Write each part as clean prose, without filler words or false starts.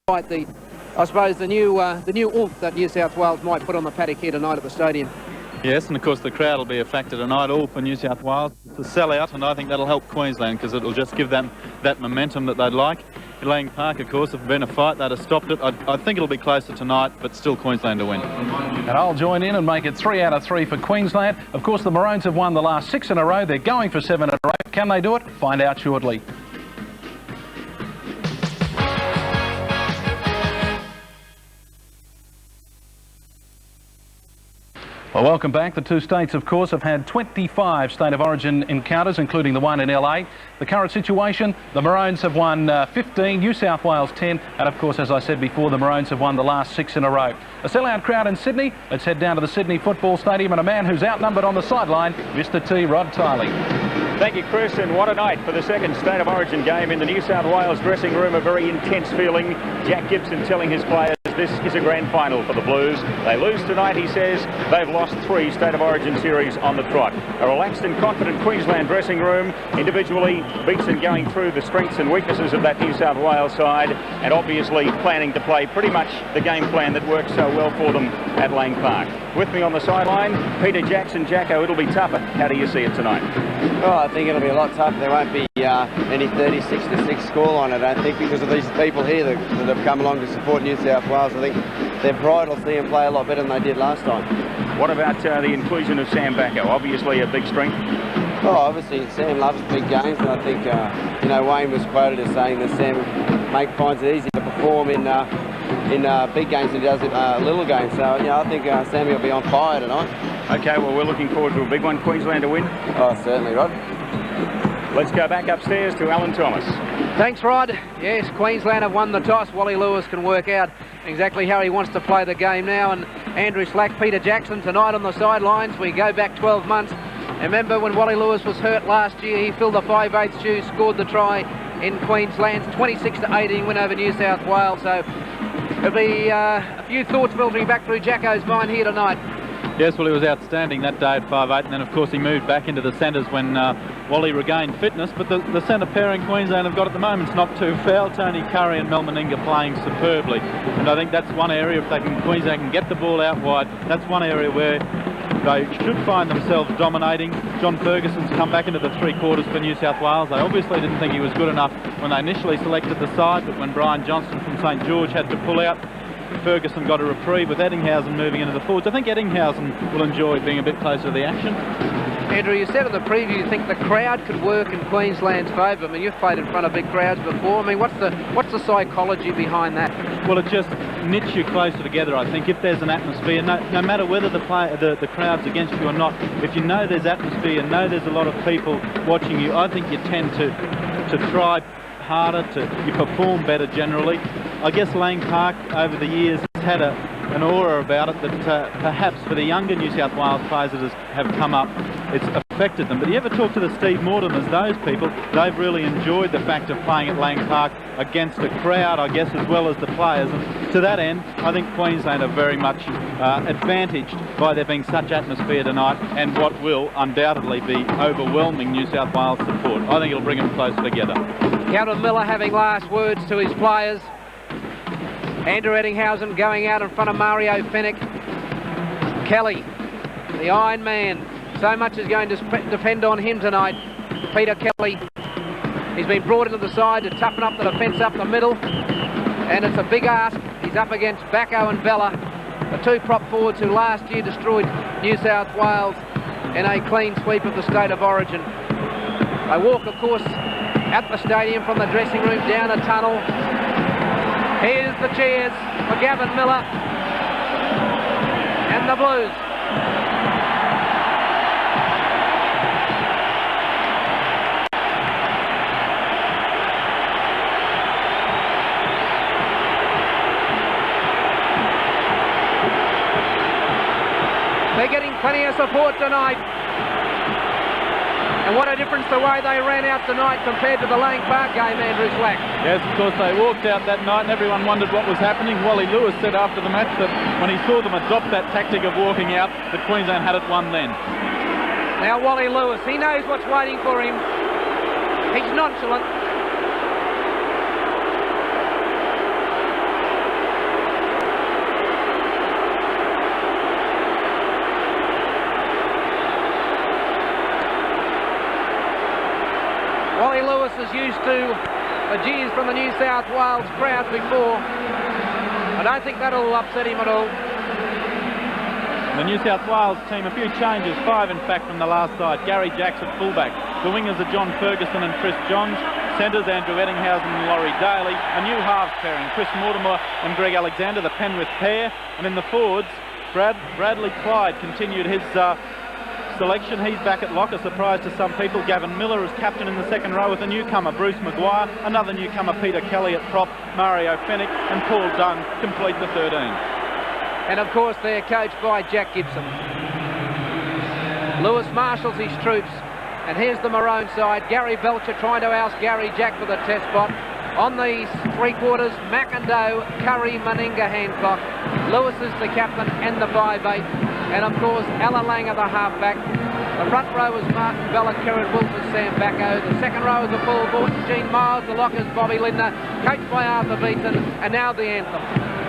I suppose the new oomph that New South Wales might put on the paddock here tonight at the stadium. Yes, and of course the crowd will be a factor tonight, all for New South Wales to sell out, and I think that'll help Queensland because it'll just give them that momentum that they'd like. Lang Park, of course, if it had been a fight, they'd have stopped it. I think it'll be closer tonight, but still Queensland to win. And I'll join in and make it 3 out of 3 for Queensland. Of course, the Maroons have won the last 6 in a row. They're going for 7 in a row. Can they do it? Find out shortly. Well, welcome back. The two states, of course, have had 25 State of Origin encounters, including the one in LA. The current situation, the Maroons have won 15, New South Wales 10, and of course, as I said before, the Maroons have won the last 6 in a row. A sellout crowd in Sydney. Let's head down to the Sydney Football Stadium and a man who's outnumbered on the sideline, Mr. T. Rod Tiley. Thank you, Chris, and what a night for the second State of Origin game in the New South Wales dressing room. A very intense feeling. Jack Gibson telling his players this is a grand final for the Blues. They lose tonight, he says. They've lost 3 State of Origin series on the trot. A relaxed and confident Queensland dressing room, individually beats and going through the strengths and weaknesses of that New South Wales side, and obviously planning to play pretty much the game plan that worked so well for them at Lang Park. With me on the sideline, Peter Jackson. Jacko, it'll be tougher. How do you see it tonight? Oh, I think it'll be a lot tougher. There won't be any 36-6 scoreline, I don't think, because of these people here that have come along to support New South Wales. I think their pride will see them play a lot better than they did last time. What about the inclusion of Sam Backo? Obviously a big strength. Oh, obviously Sam loves big games, and I think Wayne was quoted as saying that Sam finds it easy to perform in big games than he does in little games. So I think Sammy will be on fire tonight. Okay, well, we're looking forward to a big one. Queensland to win. Oh, certainly, Rod. Let's go back upstairs to Alan Thomas. Thanks, Rod. Yes, Queensland have won the toss. Wally Lewis can work out exactly how he wants to play the game now. And Andrew Slack, Peter Jackson tonight on the sidelines. We go back 12 months. Remember when Wally Lewis was hurt last year, he filled the 5/8 shoe, scored the try in Queensland's 26-18 win over New South Wales. So there'll be a few thoughts filtering back through Jacko's mind here tonight. Yes, well, he was outstanding that day at 5'8", and then, of course, he moved back into the centres when Wally regained fitness. But the centre pairing Queensland have got at the moment is not too foul. Tony Curry and Mel Meninga playing superbly. And I think that's one area, if Queensland can get the ball out wide, that's one area where they should find themselves dominating. John Ferguson's come back into the 3/4 for New South Wales. They obviously didn't think he was good enough when they initially selected the side, but when Brian Johnston from St George had to pull out, Ferguson got a reprieve with Eddinghausen moving into the forwards. I think Eddinghausen will enjoy being a bit closer to the action. Andrew, you said in the preview you think the crowd could work in Queensland's favour. I mean, you've played in front of big crowds before. I mean, what's the psychology behind that? Well, it just knits you closer together, I think. If there's an atmosphere, no matter whether the crowd's against you or not, if you know there's atmosphere, know there's a lot of people watching you, I think you tend to try harder, you perform better generally. I guess Lang Park over the years has had an aura about it that perhaps for the younger New South Wales players that have come up, it's affected them. But you ever talk to the Steve Mortimers, those people, they've really enjoyed the fact of playing at Lang Park against a crowd, I guess, as well as the players. And to that end, I think Queensland are very much advantaged by there being such atmosphere tonight and what will undoubtedly be overwhelming New South Wales support. I think it'll bring them closer together. Calvin Miller having last words to his players. Andrew Eddinghausen going out in front of Mario Fenech. Kelly, the Iron Man. So much is going to depend on him tonight. Peter Kelly. He's been brought into the side to toughen up the defence up the middle. And it's a big ask. He's up against Backo and Bella, the 2 prop forwards who last year destroyed New South Wales in a clean sweep of the State of Origin. They walk, of course, at the stadium from the dressing room down a tunnel. Here's the cheers for Gavin Miller and the Blues. They're getting plenty of support tonight. And what a difference the way they ran out tonight compared to the Lang Park game, Andrew Slack. Yes, of course, they walked out that night and everyone wondered what was happening. Wally Lewis said after the match that when he saw them adopt that tactic of walking out, that Queensland had it won then. Now Wally Lewis, he knows what's waiting for him. He's nonchalant. Kelly Lewis is used to the jeers from the New South Wales crowd before. I don't think that'll upset him at all. The New South Wales team, a few changes, 5 in fact from the last side. Gary Jacks at fullback. The wingers are John Ferguson and Chris Johns. Centres Andrew Eddinghausen and Laurie Daly. A new halves pairing, Chris Mortimer and Greg Alexander, the Penrith pair. And in the forwards, Bradley Clyde continued his selection. He's back at lock, a surprise to some people. Gavin Miller is captain in the second row with a newcomer, Bruce Maguire. Another newcomer, Peter Kelly at prop. Mario Fennick and Paul Dunn complete the 13. And of course they're coached by Jack Gibson. Lewis marshals his troops. And here's the Maroon side. Gary Belcher trying to oust Gary Jack for the test spot. On the three-quarters, McIndoe, Curry, Meninga, Hancock. Lewis is the captain and the 5'8". And of course, Alan Langer, the halfback. The front row is Martin Bella, Kieran Wilford, Sam Backo. The second row is the Paul Borton, Gene Miles. The lockers, Bobby Lindner, coached by Arthur Beaton. And now the anthem.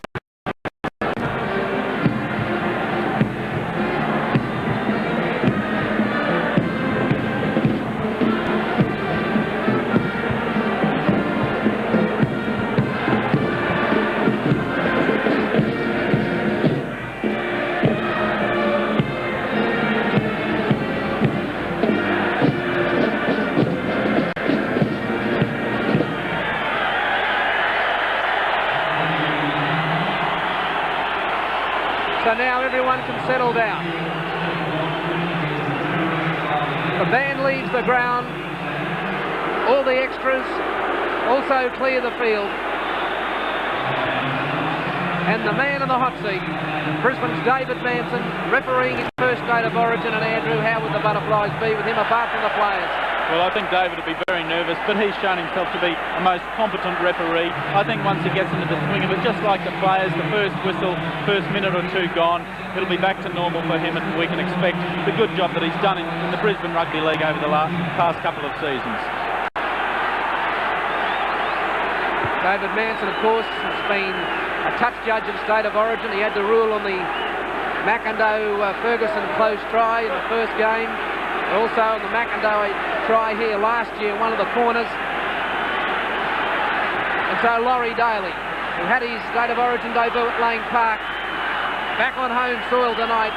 So now everyone can settle down. The band leaves the ground. All the extras also clear the field. And the man in the hot seat, Brisbane's David Manson, refereeing his first state of origin. And Andrew, how would the Butterflies be with him apart from the players? Well, I think David will be very nervous, but he's shown himself to be a most competent referee. I think once he gets into the swing of it, just like the players, the first whistle, first minute or two gone, it'll be back to normal for him, and we can expect the good job that he's done in the Brisbane Rugby League over the past couple of seasons. David Manson, of course, has been a touch judge of State of Origin. He had to rule on the McIndoe-Ferguson close try in the first game. Also on the McIndoe try here last year, one of the corners. And so Laurie Daly, who had his State of Origin debut at Lane Park, back on home soil tonight.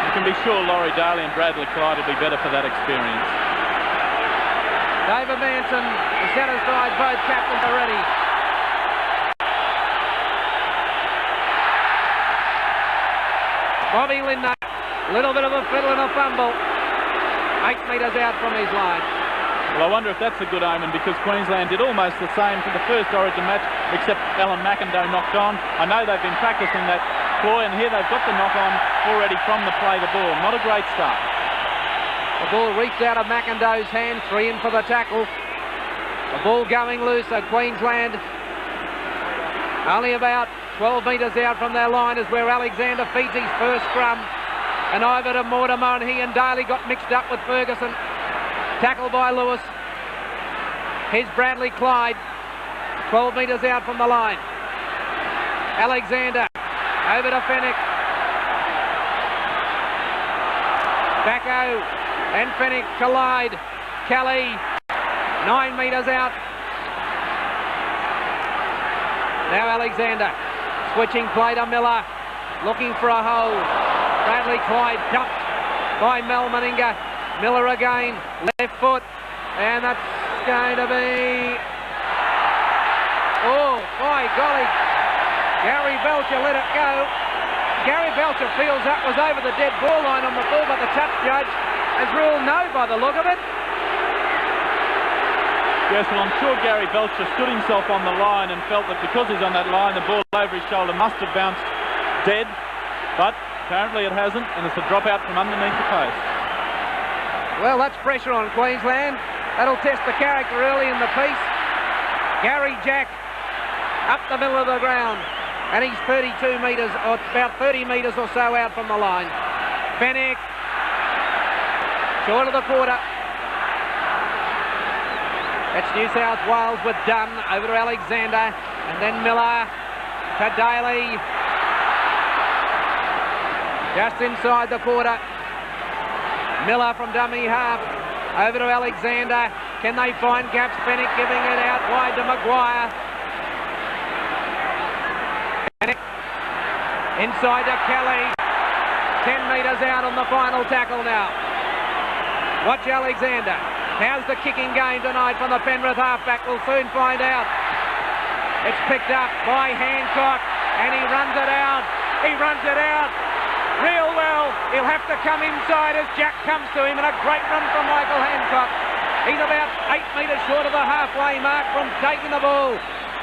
You can be sure Laurie Daly and Bradley Clyde will be better for that experience. David Manson is satisfied, both captains are ready. Bobby Lindner, a little bit of a fiddle and a fumble. 8 metres out from his line. Well, I wonder if that's a good omen, because Queensland did almost the same for the first Origin match, except Alan McIndoe knocked on. I know they've been practising that ploy, and here they've got the knock on already from the play the ball. Not a great start. The ball reached out of McIndoe's hand, 3 in for the tackle. The ball going loose, so Queensland only about 12 metres out from their line is where Alexander feeds his first scrum. And over to Mortimer, and he and Daly got mixed up with Ferguson. Tackled by Lewis. Here's Bradley Clyde, 12 metres out from the line. Alexander, over to Fennick. Backo and Fennick collide. Kelly, 9 metres out. Now Alexander, switching play to Miller, looking for a hole. Bradley Clyde dumped by Mel Meninga. Miller again, left foot, and that's going to be... Oh, by golly. Gary Belcher let it go. Gary Belcher feels that was over the dead ball line on the ball, but the touch judge has ruled no by the look of it. Yes, well, I'm sure Gary Belcher stood himself on the line and felt that because he's on that line, the ball over his shoulder must have bounced dead, but apparently it hasn't, and it's a drop out from underneath the post. Well, that's pressure on Queensland. That'll test the character early in the piece. Gary Jack up the middle of the ground, and he's 32 metres, or about 30 metres or so out from the line. Fennick, short of the quarter. That's New South Wales with Dunn, over to Alexander, and then Miller to Daly. Just inside the quarter. Miller from dummy half. Over to Alexander. Can they find gaps? Fennick giving it out wide to Maguire. Fennick inside to Kelly. 10 metres out on the final tackle now. Watch Alexander. How's the kicking game tonight from the Penrith halfback? We'll soon find out. It's picked up by Hancock and he runs it out. He runs it out real well. He'll have to come inside as Jack comes to him, and a great run from Michael Hancock. He's about 8 metres short of the halfway mark from taking the ball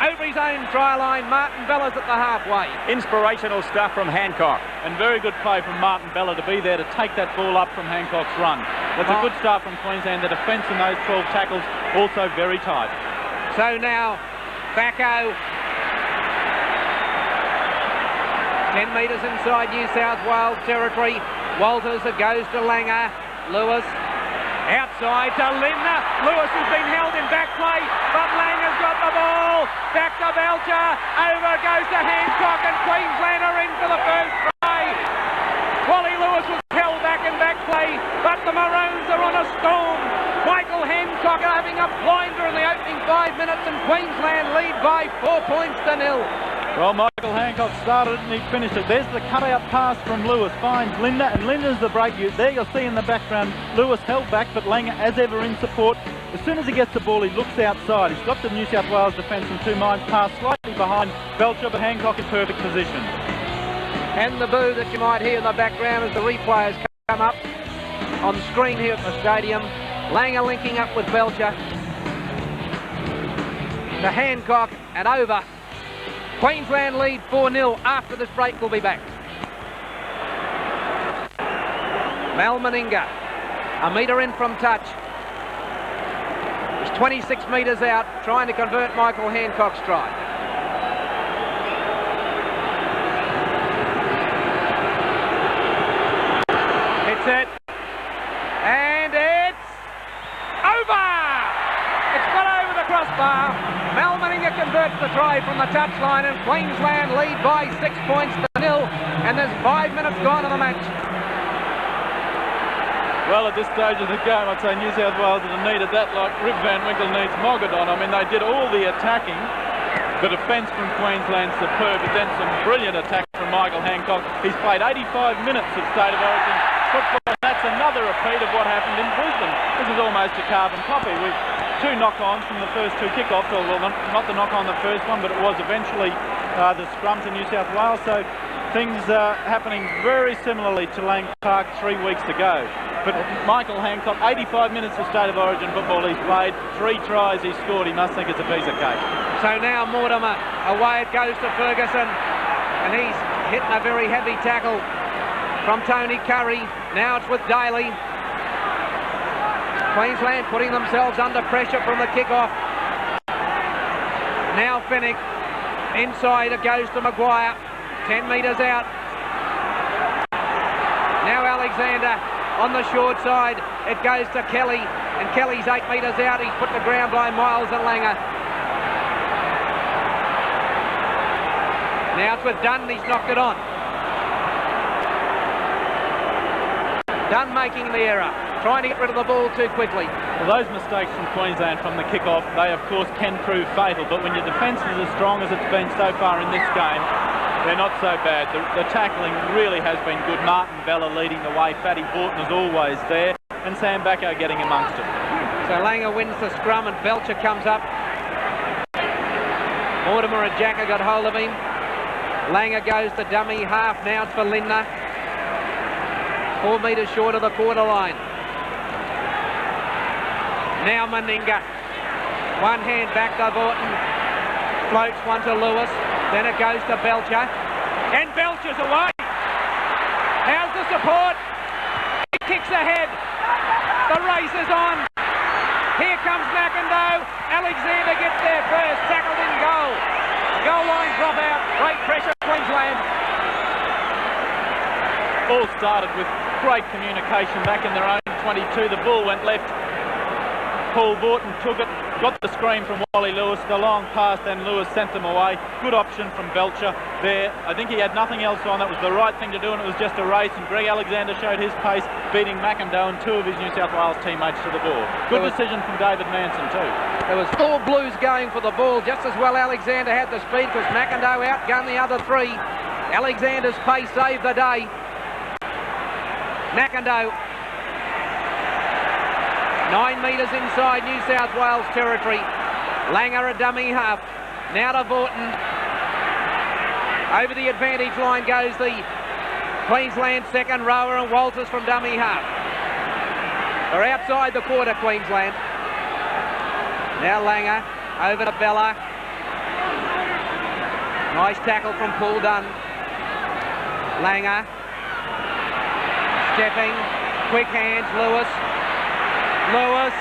over his own try line. Martin Bella's at the halfway. Inspirational stuff from Hancock. And very good play from Martin Bella to be there to take that ball up from Hancock's run. That's a good start from Queensland. The defence in those 12 tackles also very tight. So now, Bacco. 10 metres inside New South Wales territory. Walters, it goes to Langer. Lewis outside to Lindner. Lewis has been held in back play, but Langer's got the ball. Back to Belcher. Over goes to Hancock, and Queensland are in for the first try. Wally Lewis was held back in back play, but the Maroons are on a storm. Michael Hancock are having a blinder in the opening 5 minutes, and Queensland lead by 4 points to 0. Well, Michael Hancock started it and he finished it. There's the cutout pass from Lewis, finds Lindner, and Lindner's the break. There you'll see in the background, Lewis held back, but Langer, as ever, in support. As soon as he gets the ball, he looks outside. He's got the New South Wales defence in two minds, pass slightly behind Belcher, but Hancock in perfect position. And the boo that you might hear in the background as the replayers come up on screen here at the stadium. Langer linking up with Belcher. To Hancock and over. Queensland lead 4-0. After this break, we'll be back. Mal Meninga, a metre in from touch. He's 26 metres out, trying to convert Michael Hancock's try. Hits it. And it's over! It's got over the crossbar. Mal Meninga converts the try from the touchline, and Queensland lead by 6 points to 0, and there's 5 minutes gone in the match. Well, at this stage of the game, I'd say New South Wales would have needed that like Rip Van Winkle needs Mogadon. I mean, they did all the attacking. The defence from Queensland superb, but then some brilliant attack from Michael Hancock. He's played 85 minutes of State of Origin football, and that's another repeat of what happened in Brisbane. This is almost a carbon copy. We've two knock-ons from the first two kick-offs, or well, not the knock-on the first one, but it was eventually the scrum to New South Wales. So things are happening very similarly to Lang Park 3 weeks ago. But Michael Hancock, 85 minutes of State of Origin football he's played, 3 tries he's scored. He must think it's a piece of cake. So now Mortimer, away it goes to Ferguson, and he's hitting a very heavy tackle from Tony Curry. Now it's with Daly. Queensland putting themselves under pressure from the kick-off. Now Fennick. Inside it goes to Maguire. 10 metres out. Now Alexander on the short side. It goes to Kelly, and Kelly's 8 metres out. He's put to ground by Miles and Langer. Now it's with Dunn. He's knocked it on. Dunn making the error, trying to get rid of the ball too quickly. Well, those mistakes from Queensland from the kick-off, they of course can prove fatal, but when your defence is as strong as it's been so far in this game, they're not so bad. The tackling really has been good. Martin Bella leading the way, Fatty Borton is always there, and Sam Bacco getting amongst it. So Langer wins the scrum and Belcher comes up. Mortimer and Jacker got hold of him. Langer goes to dummy half. Now it's for Lindner. 4 metres short of the quarter line. Now Meninga. One hand back to Borton. Floats one to Lewis. Then it goes to Belcher. And Belcher's away. How's the support? He kicks ahead. The race is on. Here comes McIndoe. Alexander gets there first. Tackled in goal. Goal line drop out. Great pressure, Queensland. All started with great communication back in their own 22. The ball went left. Paul Borton took it, got the screen from Wally Lewis, the long pass, then Lewis sent them away. Good option from Belcher there. I think he had nothing else on. That was the right thing to do, and it was just a race, and Greg Alexander showed his pace, beating McIndoe and two of his New South Wales teammates to the ball. Good decision from David Manson too. There was 4 Blues going for the ball. Just as well Alexander had the speed because McIndoe outgunned the other 3. Alexander's pace saved the day. McIndoe 9 metres inside New South Wales territory. Langer a dummy half. Now to Vaughton. Over the advantage line goes the Queensland second rower, and Walters from dummy half. They're outside the quarter, Queensland. Now Langer over to Bella. Nice tackle from Paul Dunn. Langer. Stepping. Quick hands, Lewis. Lewis.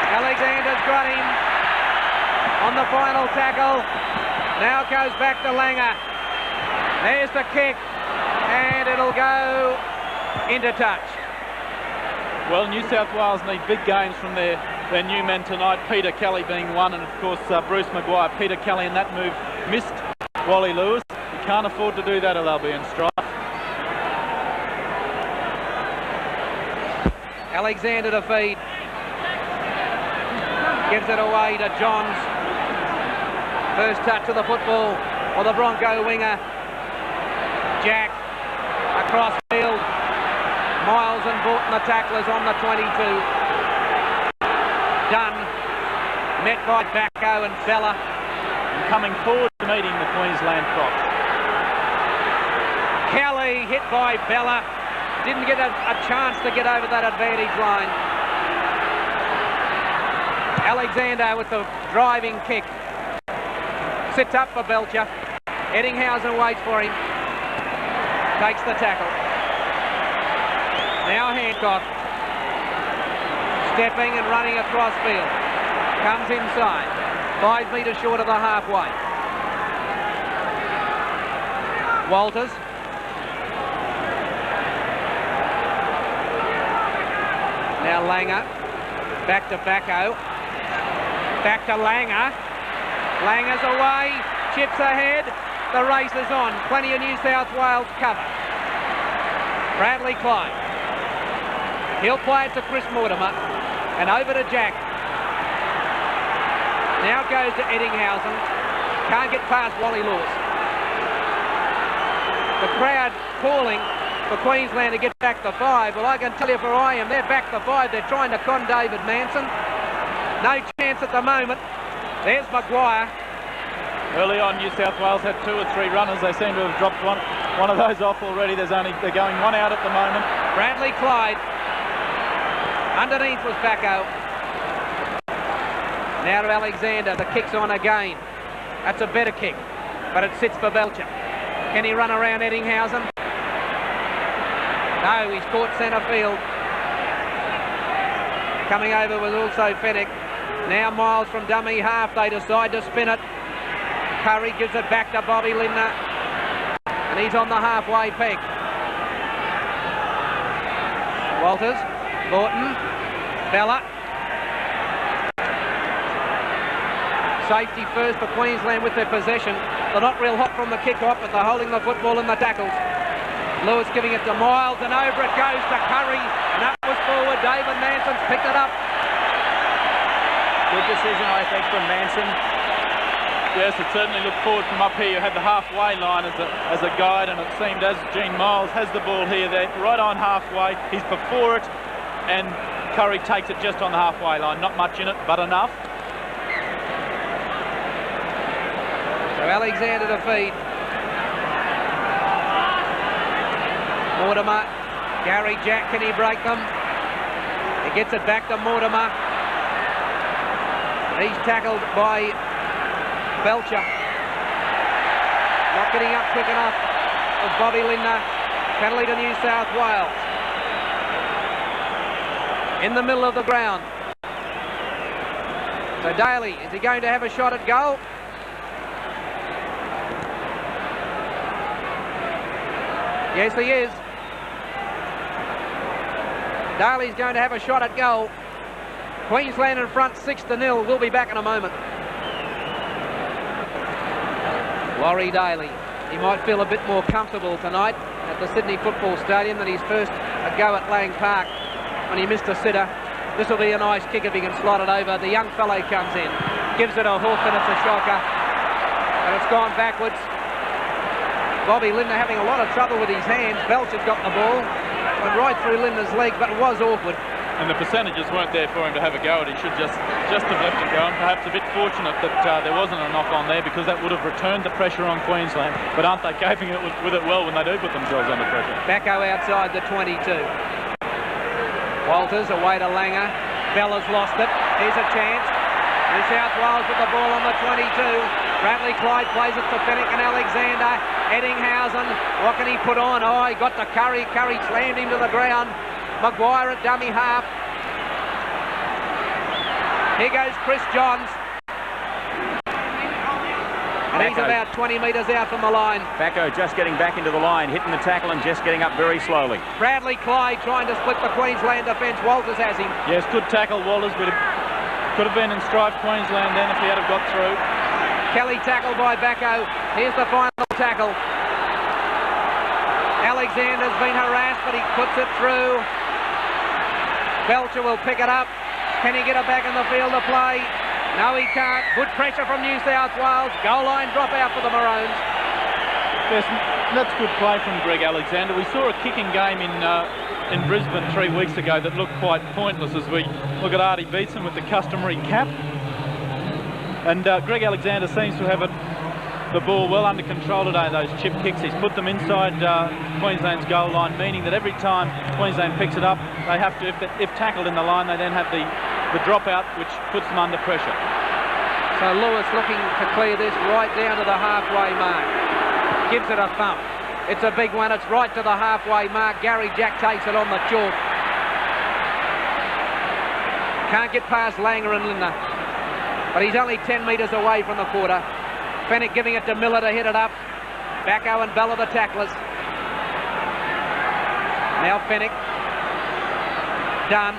Alexander's got him on the final tackle. Now it goes back to Langer. There's the kick, and it'll go into touch. Well, New South Wales need big games from their new men tonight, Peter Kelly being one, and of course Bruce Maguire. Peter Kelly in that move missed Wally Lewis. You can't afford to do that or they'll be in strife. Alexander to feed. Gives it away to Johns. First touch of the football for the Bronco winger. Jack across field. Miles and Vaughton, the tacklers on the 22. Dunn met by Bacco and Bella. And coming forward to meeting the Queensland prop. Kelly hit by Bella. Didn't get a chance to get over that advantage line. Alexander with the driving kick. Sits up for Belcher. Eddinghausen waits for him. Takes the tackle. Now Hancock. Stepping and running across field. Comes inside. 5 metres short of the halfway. Walters. Now Langer. Back to Bacco. Back to Langer. Langer's away. Chips ahead. The race is on. Plenty of New South Wales cover. Bradley Clyde. He'll play it to Chris Mortimer. And over to Jack. Now it goes to Eddinghausen. Can't get past Wally Lewis. The crowd calling for Queensland to get back to 5. Well, I can tell you for I am, they're back to 5. They're trying to con David Manson. No chance at the moment. There's Maguire. Early on, New South Wales had 2 or 3 runners. They seem to have dropped one of those off already. They're going 1 out at the moment. Bradley Clyde. Underneath was Bacco. Now to Alexander. The kick's on again. That's a better kick, but it sits for Belcher. Can he run around Eddinghausen? No, he's caught centre field. Coming over was also Fennick. Now Miles from dummy half. They decide to spin it. Curry gives it back to Bobby Lindner. And he's on the halfway peg. Walters. Vaughton. Bella. Safety first for Queensland with their possession. They're not real hot from the kick-off, but they're holding the football in the tackles. Lewis giving it to Miles, and over it goes to Curry. And that was forward. David Manson's picked it up. Good decision, I think, from Manson. Yes, it certainly looked forward from up here. You had the halfway line as a guide, and it seemed as Gene Miles has the ball here, they're right on halfway. He's before it, and Curry takes it just on the halfway line. Not much in it, but enough. So Alexander to feed. Mortimer. Gary Jack, can he break them? He gets it back to Mortimer. He's tackled by Belcher. Not getting up quick enough of Bobby Lindner. Penalty to New South Wales. In the middle of the ground. So Daly, is he going to have a shot at goal? Yes, he is. Daly's going to have a shot at goal. Queensland in front 6-0. We'll be back in a moment. Laurie Daly, he might feel a bit more comfortable tonight at the Sydney Football Stadium than his first go at Lang Park when he missed a sitter. This will be a nice kick if he can slot it over. The young fellow comes in, gives it a hook, and it's a shocker. And it's gone backwards. Bobby Lindner having a lot of trouble with his hands. Belcher's got the ball. Went right through Lindner's leg, but it was awkward. And the percentages weren't there for him to have a go at. He should just have left it go. And perhaps a bit fortunate that there wasn't a knock on there, because that would have returned the pressure on Queensland. But aren't they coping with it well when they do put themselves under pressure? Backo outside the 22. Walters away to Langer. Bella's lost it. Here's a chance. New South Wales with the ball on the 22. Bradley Clyde plays it to Fennick and Alexander. Eddinghausen, what can he put on? Oh, he got to Curry. Curry slammed him to the ground. Maguire at dummy half. Here goes Chris Johns. And he's about 20 metres out from the line. Backo just getting back into the line, hitting the tackle and just getting up very slowly. Bradley Clyde trying to split the Queensland defence. Walters has him. Yes, good tackle, Walters, but it could have been in strife Queensland then if he had have got through. Kelly tackled by Backo. Here's the final tackle. Alexander's been harassed, but he puts it through. Belcher will pick it up. Can he get it back in the field to play? No, he can't. Good pressure from New South Wales. Goal line drop out for the Maroons. Yes, that's good play from Greg Alexander. We saw a kicking game in Brisbane 3 weeks ago that looked quite pointless as we look at Artie Beetson with the customary cap. And Greg Alexander seems to have the ball well under control today, those chip kicks. He's put them inside Queensland's goal line, meaning that every time Queensland picks it up, they have to, if tackled in the line, they then have the dropout, which puts them under pressure. So Lewis looking to clear this right down to the halfway mark. Gives it a thump. It's a big one. It's right to the halfway mark. Gary Jack takes it on the chalk. Can't get past Langer and Lindner. But he's only 10 metres away from the quarter. Fennick giving it to Miller to hit it up. Backo and Bella the tacklers. Now Fennick. Dunn.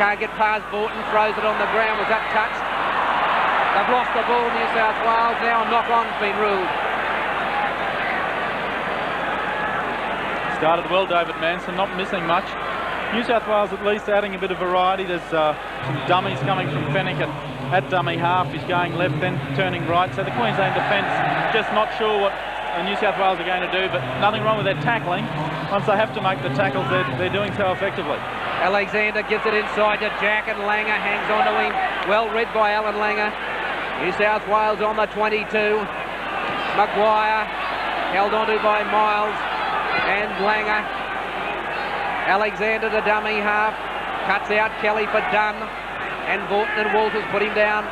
Can't get past Borton. Throws it on the ground. Was that touched? They've lost the ball, New South Wales. Now a knock-on's been ruled. Started well, David Manson, not missing much. New South Wales at least adding a bit of variety. There's some dummies coming from Fennick at dummy half. He's going left, then turning right. So the Queensland defence just not sure what New South Wales are going to do, but nothing wrong with their tackling. Once they have to make the tackles, they're doing so effectively. Alexander gives it inside to Jack, and Langer hangs on to him. Well read by Alan Langer. New South Wales on the 22. Maguire held onto by Miles and Langer. Alexander to dummy half. Cuts out Kelly for Dunn. And Borton and Walters put him down.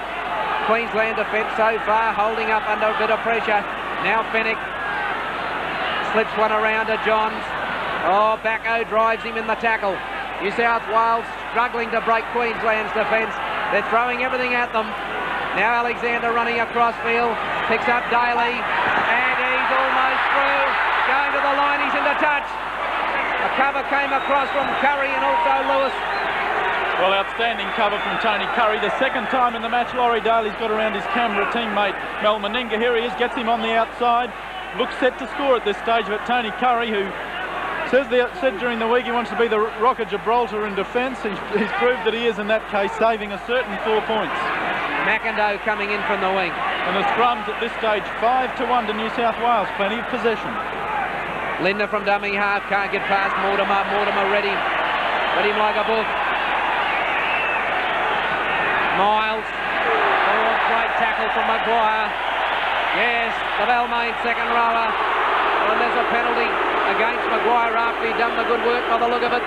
Queensland defence so far holding up under a bit of pressure. Now Fennick slips one around to Johns. Oh, Backo drives him in the tackle. New South Wales struggling to break Queensland's defence. They're throwing everything at them. Now Alexander running across field. Picks up Daly. And he's almost through. Going to the line, he's into touch. A cover came across from Curry and also Lewis. Well, outstanding cover from Tony Curry. The second time in the match, Laurie Daly's got around his Canberra teammate Mel Meninga. Here he is, gets him on the outside. Looks set to score at this stage, but Tony Curry, who said during the week he wants to be the Rock of Gibraltar in defence, he's proved that he is in that case, saving a certain 4 points. McIndoe coming in from the wing. And the scrums at this stage 5-1 to New South Wales. Plenty of possession. Lindner from dummy half, can't get past Mortimer. Mortimer read him like a book. Miles. Oh, great tackle from Maguire. Yes, the Balmain second rower. And there's a penalty against Maguire after he'd done the good work by the look of it.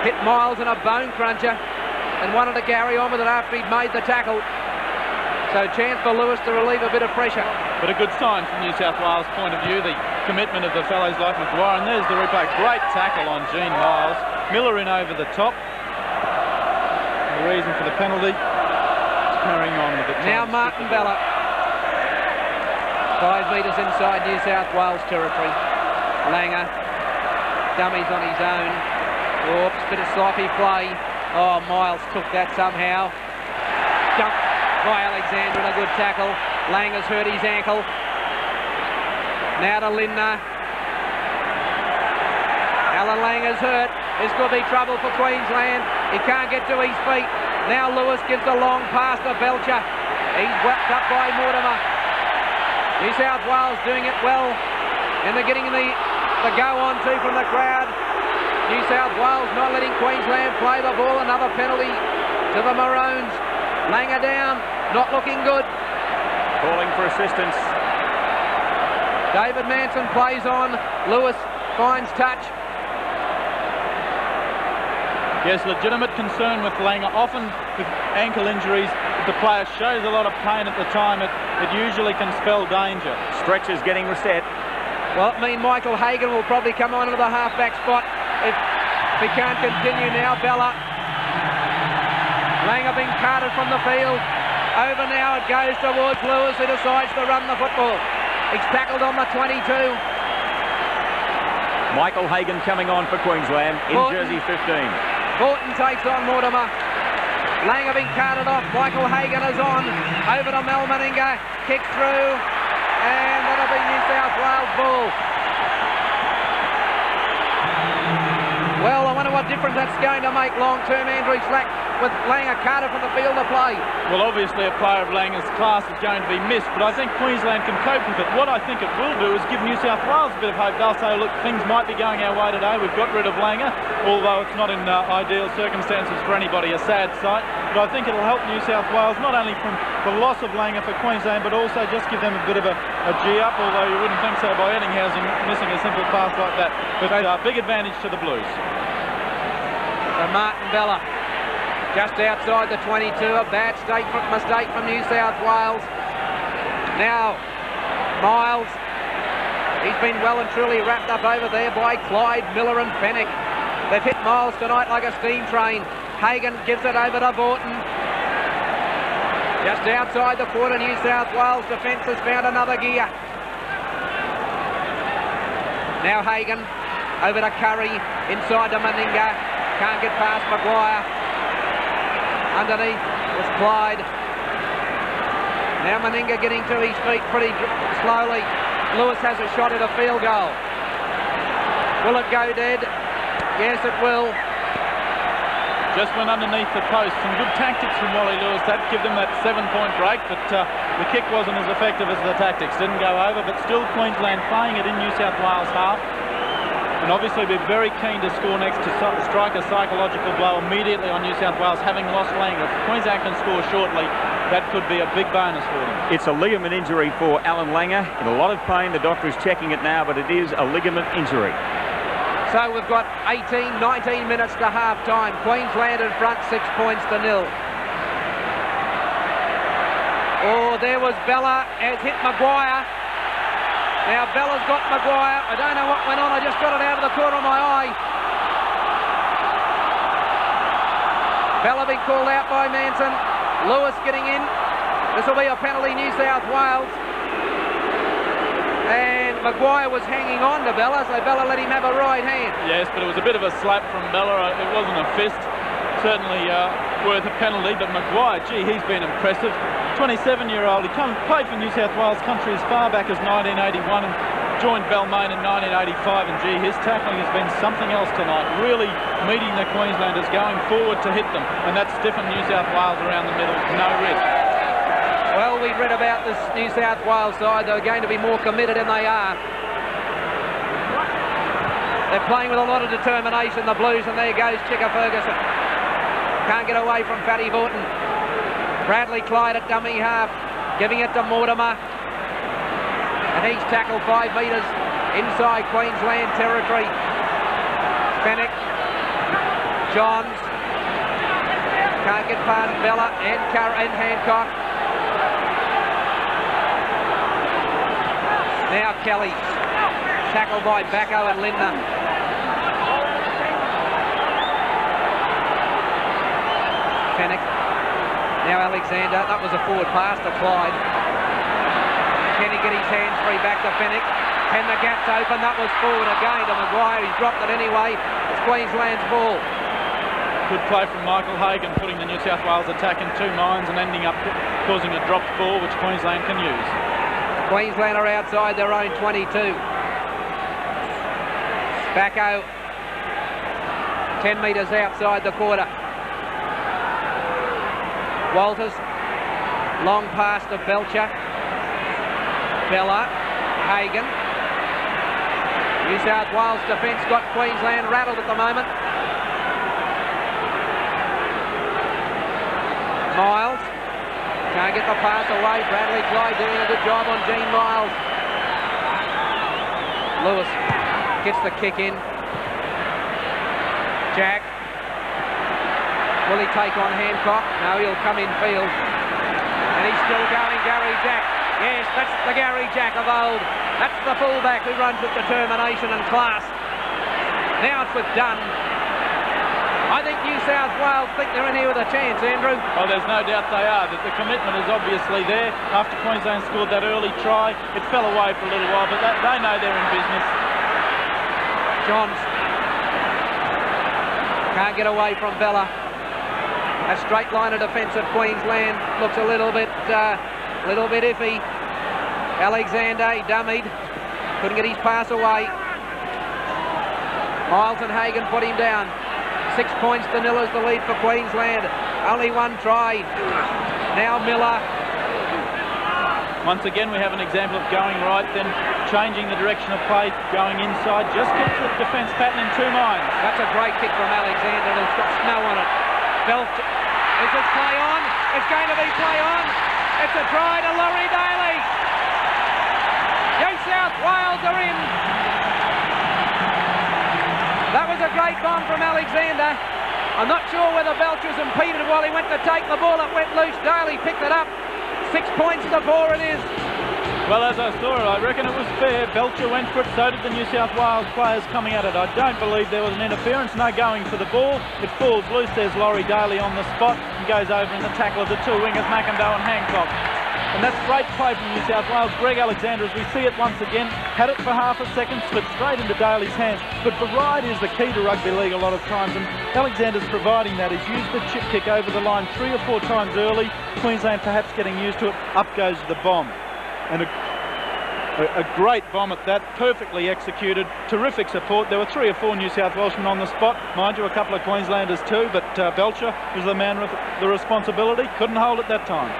Hit Miles in a bone cruncher and wanted to carry on with it after he'd made the tackle. So chance for Lewis to relieve a bit of pressure. But a good sign from New South Wales' point of view, the commitment of the fellows like Maguire. And there's the replay. Great tackle on Gene Miles. Miller in over the top. The reason for the penalty. Carrying on with it. Now Martin Bella. 5 metres inside New South Wales territory. Langer. Dummies on his own. Oops, bit of sloppy play. Oh, Miles took that somehow. Dumped by Alexander and a good tackle. Lang has hurt his ankle. Now to Lindner. Alan Lang is hurt. This could be trouble for Queensland. He can't get to his feet. Now Lewis gives the long pass to Belcher. He's whacked up by Mortimer. New South Wales doing it well. And they're getting the go on too from the crowd. New South Wales not letting Queensland play the ball. Another penalty to the Maroons. Langer down. Not looking good. Calling for assistance. David Manson plays on. Lewis finds touch. Yes, legitimate concern with Langer. Often with ankle injuries, if the player shows a lot of pain at the time, it usually can spell danger. Stretcher's getting reset. Well, it means Michael Hagan will probably come on into the halfback spot if he can't continue now. Bella. Langer being carted from the field. Over now, it goes towards Lewis, who decides to run the football. He's tackled on the 22. Michael Hagan coming on for Queensland in jersey 15. Borton takes on Mortimer. Langer being carted off. Michael Hagan is on. Over to Mel Meninga. Kick through. And that'll be New South Wales ball. Well, I wonder what difference that's going to make long-term. Andrew Slack with Langer carted from the field to play. Well, obviously a player of Langer's class is going to be missed, but I think Queensland can cope with it. What I think it will do is give New South Wales a bit of hope. They'll say, look, things might be going our way today. We've got rid of Langer, although it's not in ideal circumstances for anybody, a sad sight. But I think it'll help New South Wales, not only from the loss of Langer for Queensland, but also just give them a bit of a G-up, although you wouldn't think so by Ettinghausen missing a simple pass like that. But big advantage to the Blues. So Martin Bella, just outside the 22, a bad mistake from New South Wales. Now, Miles, he's been well and truly wrapped up over there by Clyde, Miller and Fennick. They've hit Miles tonight like a steam train. Hagan gives it over to Borton. Just outside the quarter, New South Wales defence has found another gear. Now Hagan, over to Curry, inside to Meninga. Can't get past Maguire. Underneath was Clyde. Now Meninga getting to his feet pretty slowly. Lewis has a shot at a field goal. Will it go dead? Yes, it will. Just went underneath the post. Some good tactics from Wally Lewis. That give them that 7-point break, but the kick wasn't as effective as the tactics. Didn't go over, but still Queensland playing it in New South Wales half. And obviously we're very keen to score next to strike a psychological blow immediately on New South Wales, having lost Langer. If Queensland can score shortly, that could be a big bonus for them. It's a ligament injury for Alan Langer. In a lot of pain, the doctor is checking it now, but it is a ligament injury. So we've got 18, 19 minutes to half-time. Queensland in front, 6 points to 0. Oh, there was Bella, has hit Maguire. Now Bella's got Maguire. I don't know what went on. I just got it out of the corner of my eye. Bella being called out by Manson. Lewis getting in. This will be a penalty, New South Wales. And Maguire was hanging on to Bella, so Bella let him have a right hand. Yes, but it was a bit of a slap from Bella. It wasn't a fist. Certainly worth a penalty, but Maguire, gee, he's been impressive. 27-year-old, he played for New South Wales country as far back as 1981 and joined Balmain in 1985, and gee, his tackling has been something else tonight, really meeting the Queenslanders, going forward to hit them, and that's stiffened New South Wales around the middle, no risk. Well, we read about this New South Wales side. They're going to be more committed than they are. They're playing with a lot of determination, the Blues, and there goes Chicka Ferguson. Can't get away from Fatty Borton. Bradley Clyde at dummy half, giving it to Mortimer. And he's tackled 5 metres inside Queensland territory. Fennick, Johns, can't get past Bella and Hancock. Now Kelly, tackled by Bacco and Lindner. Fennick. Now Alexander, that was a forward pass to Clyde. Can he get his hands free back to Fennick? Can the gap's open? That was forward again to Maguire. He's dropped it anyway. It's Queensland's ball. Good play from Michael Hagan, putting the New South Wales attack in 2 minds and ending up causing a dropped ball, which Queensland can use. Queensland are outside their own 22. Backo 10 metres outside the quarter. Walters, long pass to Belcher. Bella, Hagan. New South Wales defence got Queensland rattled at the moment. Miles can't get the pass away. Bradley Clyde doing a good job on Gene Miles. Lewis gets the kick in. Jack. Will he take on Hancock? No, he'll come in field. And he's still going, Gary Jack. Yes, that's the Gary Jack of old. That's the fullback who runs with determination and class. Now it's with Dunn. I think New South Wales think they're in here with a chance, Andrew. Oh, there's no doubt they are. The commitment is obviously there. After Queensland scored that early try, it fell away for a little while, but they know they're in business. Johns can't get away from Bella. A straight line of defence of Queensland looks a little bit iffy. Alexander, he dummied, couldn't get his pass away. Miles and Hagan put him down. 6 points to 0 is the lead for Queensland. Only one try. Now Miller. Once again, we have an example of going right, then changing the direction of play, going inside. Just gets the defence pattern in 2 minds. That's a great kick from Alexander, and it's got snow on it. Belcher. Is it play on? It's going to be play on. It's a try to Laurie Daly. New South Wales are in. That was a great bomb from Alexander. I'm not sure whether Belcher's impeded while he went to take the ball. It went loose. Daly picked it up. 6 points to 4 it is. Well, as I saw it, I reckon it was fair. Belcher went for it, so did the New South Wales players coming at it. I don't believe there was an interference, no going for the ball. It falls loose. There's Laurie Daly on the spot and goes over in the tackle of the 2 wingers, McIndoe and Hancock. And that's great play from New South Wales. Greg Alexander, as we see it once again, had it for half a second, slipped straight into Daly's hands. But variety is the key to rugby league a lot of times, and Alexander's providing that. He's used the chip kick over the line 3 or 4 times early. Queensland perhaps getting used to it. Up goes the bomb. And a great bomb at that, perfectly executed, terrific support. There were 3 or 4 New South Welshmen on the spot, mind you, a couple of Queenslanders too, but Belcher was the man with the responsibility, couldn't hold it that time.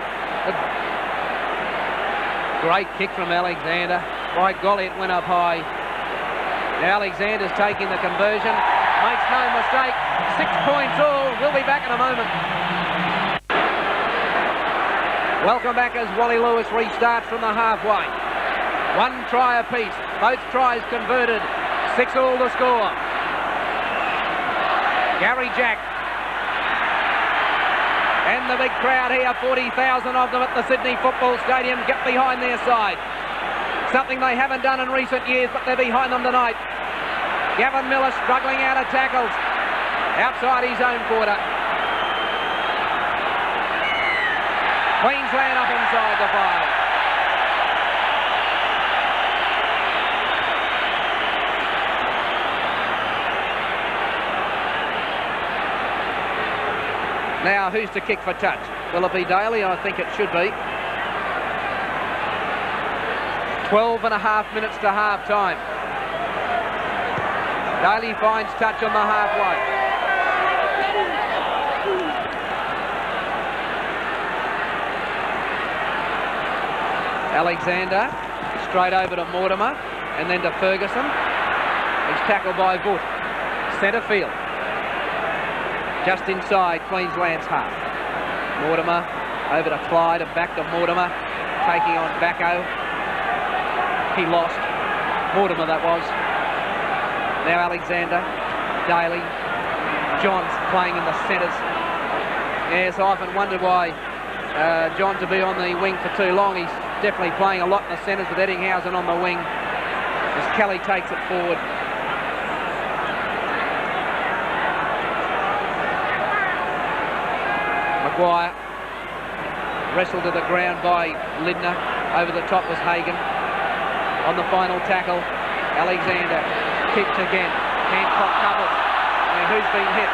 Great kick from Alexander. By golly, it went up high. Now Alexander's taking the conversion, makes no mistake. 6 points all. We'll be back in a moment. Welcome back as Wally Lewis restarts from the halfway. 1 try apiece. Both tries converted. 6 all to score. Gary Jack. And the big crowd here, 40,000 of them at the Sydney Football Stadium, get behind their side. Something they haven't done in recent years, but they're behind them tonight. Gavin Miller struggling out of tackles. Outside his own quarter. Queensland up inside the 5. Now, who's to kick for touch? Will it be Daly? I think it should be. 12.5 minutes to half time. Daly finds touch on the halfway. Alexander straight over to Mortimer and then to Ferguson. He's tackled by Voot. Centre field. Just inside Queensland's half. Mortimer over to Clyde and back to Mortimer, taking on Backo. He lost. Mortimer that was. Now Alexander, Daly, Johns playing in the centres. Yes, I often wondered why Johns would be on the wing for too long. He's definitely playing a lot in the centres with Eddinghausen on the wing as Kelly takes it forward. Maguire wrestled to the ground by Lindner. Over the top was Hagan. On the final tackle, Alexander kicked again. Hancock covers. And who's been hit?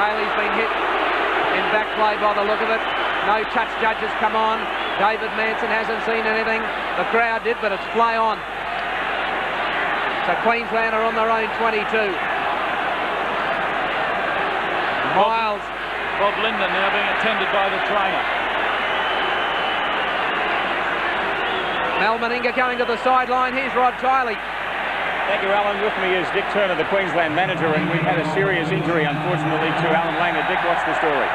Daly's been hit in back play by the look of it. No touch judges come on. David Manson hasn't seen anything. The crowd did, but it's play on. So Queensland are on their own 22. Miles. Bob Linder now being attended by the trainer. Mel Meninga going to the sideline. Here's Rod Tiley. Thank you, Alan. With me is Dick Turner, the Queensland manager, and we've had a serious injury, unfortunately, to Alan Langer. Dick, what's the story?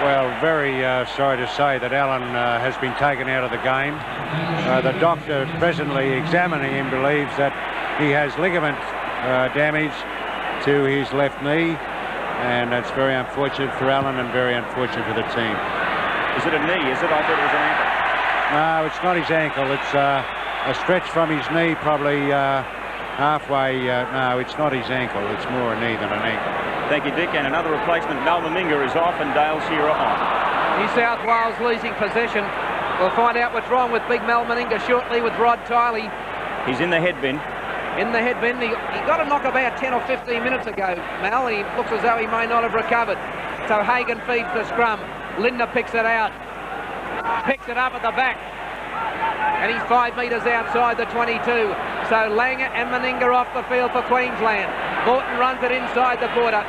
Well, very sorry to say that Alan has been taken out of the game. The doctor presently examining him believes that he has ligament damage to his left knee, and that's very unfortunate for Alan and very unfortunate for the team. Is it a knee? Is it? I thought it was an ankle. No, it's not his ankle. It's a stretch from his knee, probably halfway. No, it's not his ankle. It's more a knee than an ankle. Thank you, Dick. And another replacement, Mal Meninga, is off and Dale Shearer on. New South Wales losing possession. We'll find out what's wrong with big Mel Meninga shortly with Rod Tiley. He's in the head bin. In the head bin. He got a knock about 10 or 15 minutes ago, Mel, and he looks as though he may not have recovered. So Hagan feeds the scrum. Linder picks it out. Picks it up at the back. And he's 5 metres outside the 22. So Langer and Meninga off the field for Queensland. Morton runs it inside the quarter.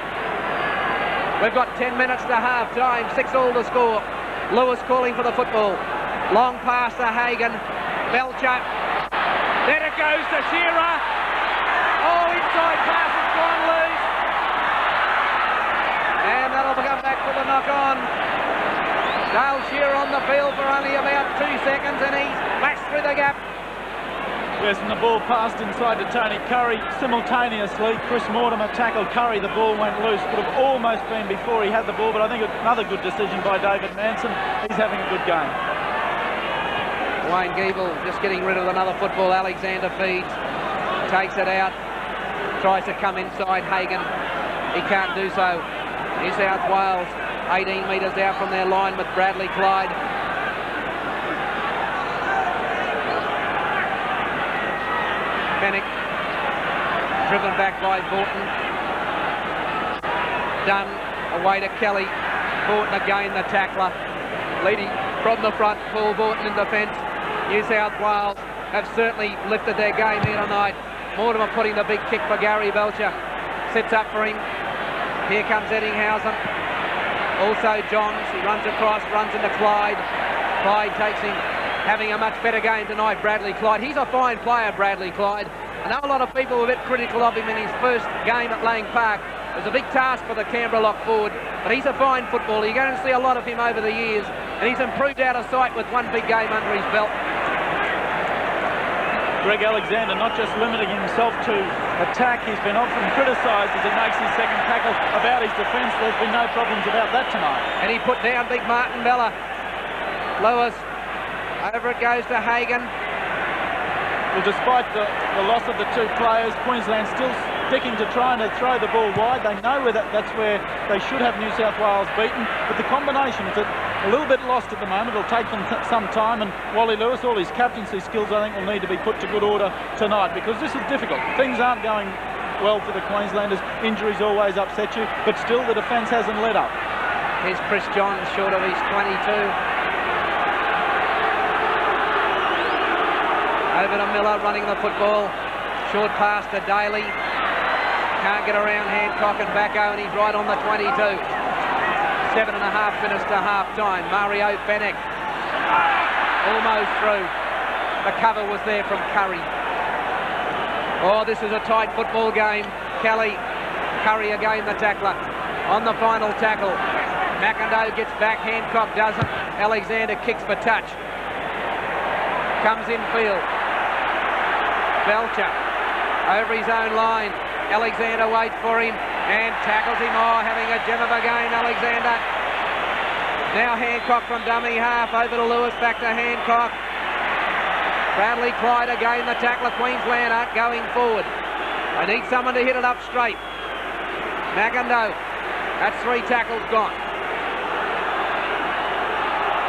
We've got 10 minutes to half time, 6-all to score. Lewis calling for the football. Long pass to Hagan. Belcher. There it goes to Shearer. Oh, inside pass has gone loose. And that'll come back for the knock on. Dale Shearer on the field for only about 2 seconds, and he's flashed through the gap. Yes, and the ball passed inside to Tony Curry. Simultaneously, Chris Mortimer tackled Curry. The ball went loose. Would have almost been before he had the ball, but I think another good decision by David Manson. He's having a good game. Wayne Giebel just getting rid of another football. Alexander feeds, takes it out, tries to come inside Hagan. He can't do so. New South Wales 18 metres out from their line with Bradley Clyde. Fennick, driven back by Borton. Dunn, away to Kelly. Borton again, the tackler. Leading from the front, Paul Borton in defence. New South Wales have certainly lifted their game here tonight. Mortimer putting the big kick for Gary Belcher. Sits up for him. Here comes Eddinghausen. Also Johns, he runs across, runs into Clyde. Clyde takes him. Having a much better game tonight, Bradley Clyde. He's a fine player, Bradley Clyde. I know a lot of people were a bit critical of him in his first game at Lang Park. It was a big task for the Canberra lock forward, but he's a fine footballer. You're going to see a lot of him over the years, and he's improved out of sight with one big game under his belt. Greg Alexander not just limiting himself to attack, he's been often criticised as he makes his second tackle about his defence. There's been no problems about that tonight. And he put down big Martin Bella. Lewis. Over it goes to Hagan. Well, despite the loss of the 2 players, Queensland still sticking to trying to throw the ball wide. They know that's where they should have New South Wales beaten. But the combination is a little bit lost at the moment. It'll take them some time. And Wally Lewis, all his captaincy skills, I think, will need to be put to good order tonight, because this is difficult. Things aren't going well for the Queenslanders. Injuries always upset you. But still, the defence hasn't let up. Here's Chris Johns, short of his 22. Over to Miller, running the football. Short pass to Daly. Can't get around Hancock and Bacco, and he's right on the 22. 7.5 minutes to half-time. Mario Fennick. Almost through. The cover was there from Curry. Oh, this is a tight football game. Kelly. Curry again, the tackler. On the final tackle. McIndoe gets back. Hancock doesn't. Alexander kicks for touch. Comes in field. Belcher over his own line. Alexander waits for him and tackles him. Oh, having a gem of a game, Alexander. Now Hancock from dummy half, over to Lewis, back to Hancock. Bradley Clyde again, the tackler. Queensland aren't going forward. They need someone to hit it up straight. McIndoe, that's 3 tackles gone.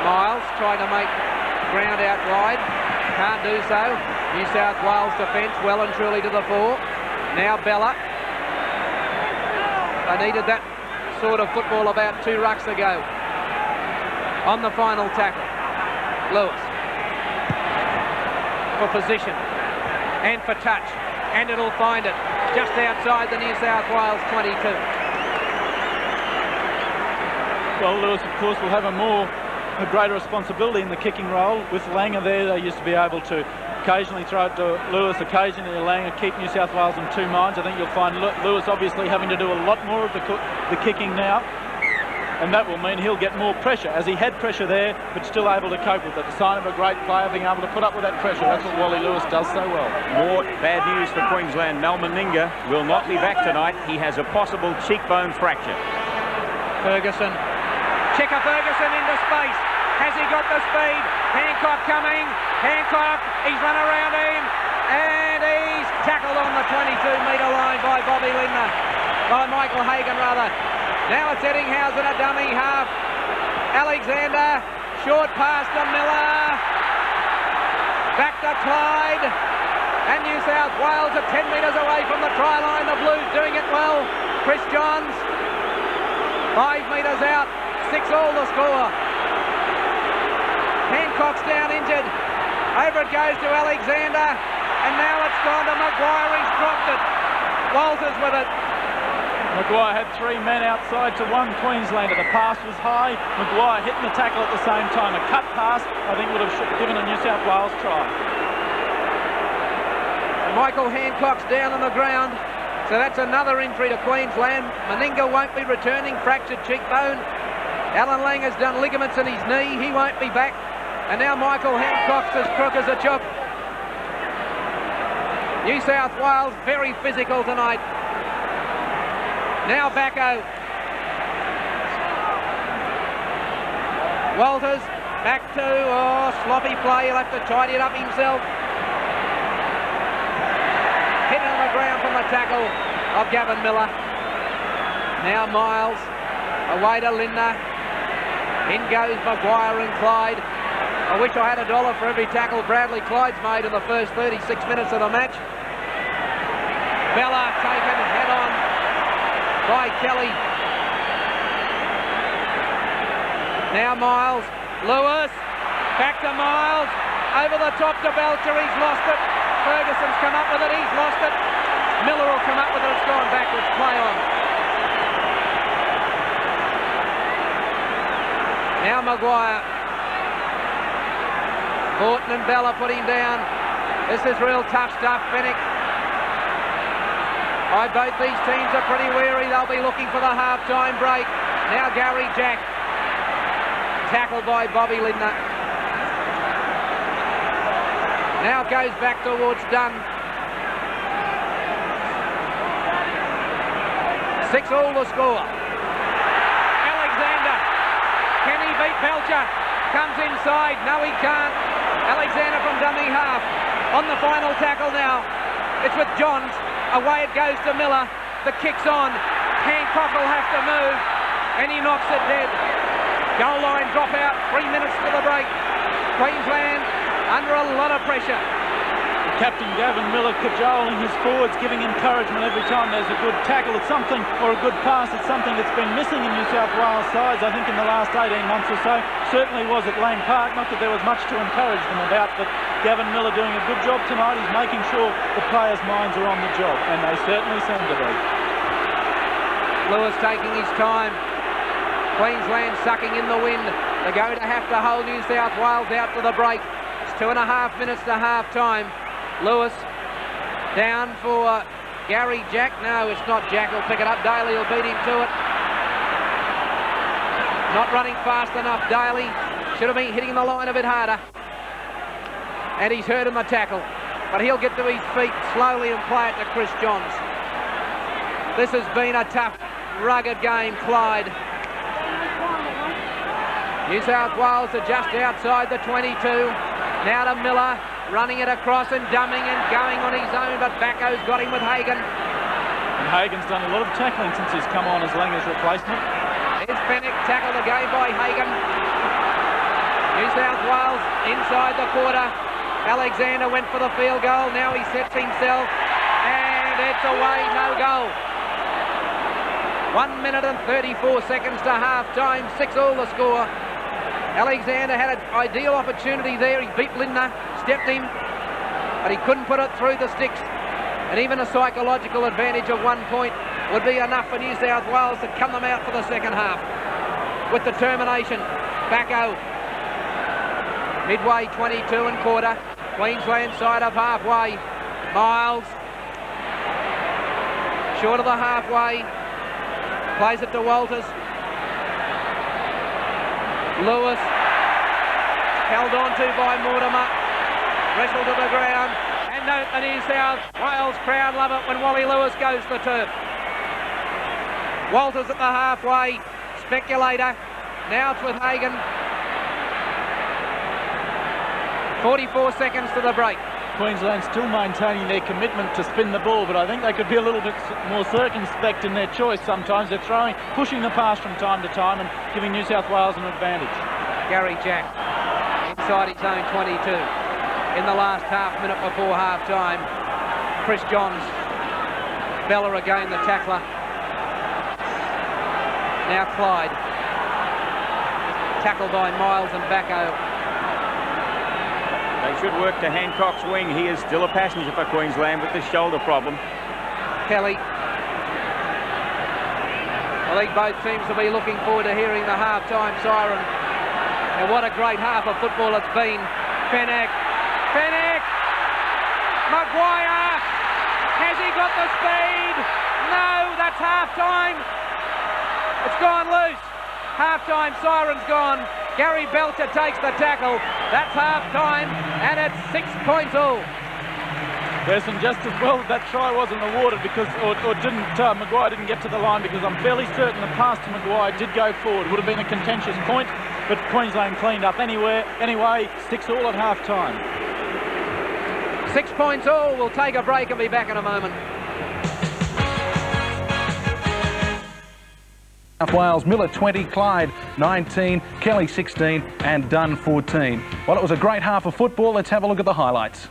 Miles trying to make ground out wide. Can't do so. New South Wales defence well and truly to the fore. Now Bella. They needed that sort of football about 2 rucks ago. On the final tackle, Lewis for position and for touch, and it'll find it just outside the New South Wales 22. Well, Lewis, of course, will have a greater responsibility in the kicking role. With Langer there, they used to be able to occasionally throw it to Lewis, occasionally Langer, keep New South Wales in 2 minds. I think you'll find Lewis obviously having to do a lot more of the kicking now, and that will mean he'll get more pressure, as he had pressure there, but still able to cope with it. The sign of a great player, being able to put up with that pressure. That's what Wally Lewis does so well. More bad news for Queensland. Mal Meninga will not be back tonight. He has a possible cheekbone fracture. Ferguson. Checker Ferguson into space. Has he got the speed? Hancock coming. Hancock, he's run around him. And he's tackled on the 22-metre line by Bobby Lindner. By Michael Hagan, rather. Now it's Eddinghausen, a dummy half. Alexander, short pass to Miller. Back to Clyde. And New South Wales are 10 metres away from the try line. The Blues doing it well. Chris Johns, 5 metres out. 6 all the score. Hancock's down injured. Over it goes to Alexander. And now it's gone to Maguire. He's dropped it. Walters with it. Maguire had 3 men outside to 1 Queenslander. The pass was high. Maguire hitting the tackle at the same time. A cut pass, I think, would have given a New South Wales try. Michael Hancock's down on the ground. So that's another injury to Queensland. Meninga won't be returning. Fractured cheekbone. Alan Lang has done ligaments in his knee. He won't be back. And now Michael Hancock's as crook as a chop. New South Wales very physical tonight. Now Bacco. Walters back to, sloppy play. He'll have to tidy it up himself. Hit on the ground from the tackle of Gavin Miller. Now Miles. Away to Lindner. In goes Maguire and Clyde. I wish I had $1 for every tackle Bradley Clyde's made in the first 36 minutes of the match. Bella taken head on by Kelly. Now Miles. Lewis. Back to Miles. Over the top to Belcher. He's lost it. Ferguson's come up with it. He's lost it. Miller will come up with it. It's gone backwards. Play on. Now Maguire. Horton and Bella put him down. This is real tough stuff, Fenwick. Both these teams are pretty weary. They'll be looking for the half-time break. Now Gary Jack. Tackled by Bobby Lindner. Now it goes back towards Dunn. 6 all the score. Alexander. Can he beat Belcher? Comes inside. No, he can't. Alexander from dummy half. On the final tackle now. It's with Johns. Away it goes to Miller. The kick's on. Hancock will have to move. And he knocks it dead. Goal line drop out. 3 minutes to the break. Queensland under a lot of pressure. Captain Gavin Miller cajoling his forwards, giving encouragement every time there's a good tackle. It's something, or a good pass, it's something that's been missing in New South Wales sides, I think, in the last 18 months or so. Certainly was at Lane Park, not that there was much to encourage them about, but Gavin Miller doing a good job tonight. He's making sure the players' minds are on the job, and they certainly seem to be. Lewis taking his time. Queensland sucking in the wind. They're going to have to hold New South Wales out to the break. It's 2.5 minutes to half-time. Lewis down for Gary Jack. No, it's not Jack. He'll pick it up. Daly will beat him to it. Not running fast enough, Daly. Should have been hitting the line a bit harder. And he's hurt in the tackle. But he'll get to his feet slowly and play it to Chris Johns. This has been a tough, rugged game, Clyde. New South Wales are just outside the 22. Now to Miller. Running it across and dumbing and going on his own, but Bacco's got him with Hagan. And Hagan's done a lot of tackling since he's come on as Langer's replacement. There's Fenwick, tackled again by Hagan. New South Wales inside the quarter. Alexander went for the field goal. Now he sets himself, and it's away, no goal. 1 minute and 34 seconds to half-time, 6-all the score. Alexander had an ideal opportunity there. He beat Lindner, stepped him, but he couldn't put it through the sticks. And even a psychological advantage of 1 point would be enough for New South Wales to come them out for the second half. With determination, Bacco, midway 22 1/4, Queensland side of halfway. Miles, short of the halfway, plays it to Walters. Lewis, held on to by Mortimer, wrestled to the ground, and note the New South Wales crowd love it when Wally Lewis goes to the turf. Walters at the halfway, speculator, now it's with Hagan. 44 seconds to the break. Queensland still maintaining their commitment to spin the ball, but I think they could be a little bit more circumspect in their choice sometimes. They're pushing the pass from time to time and giving New South Wales an advantage. Gary Jack inside his own 22 in the last half minute before half-time. Chris Johns, Bella again the tackler. Now Clyde, tackled by Miles and Bacco. They should work to Hancock's wing. He is still a passenger for Queensland with the shoulder problem. Kelly. I think both teams will be looking forward to hearing the half-time siren. And what a great half of football it's been. Fenech. Maguire. Has he got the speed? No, that's half-time. It's gone loose. Half-time siren's gone. Gary Belcher takes the tackle. That's half-time, and it's 6 points all. Person, just as well that try wasn't awarded because, Maguire didn't get to the line, because I'm fairly certain the pass to Maguire did go forward. Would have been a contentious point, but Queensland cleaned up anyway, 6-all at half-time. 6 points all. We'll take a break and be back in a moment. South Wales, Miller 20, Clyde 19, Kelly 16 and Dunn 14. Well, it was a great half of football. Let's have a look at the highlights.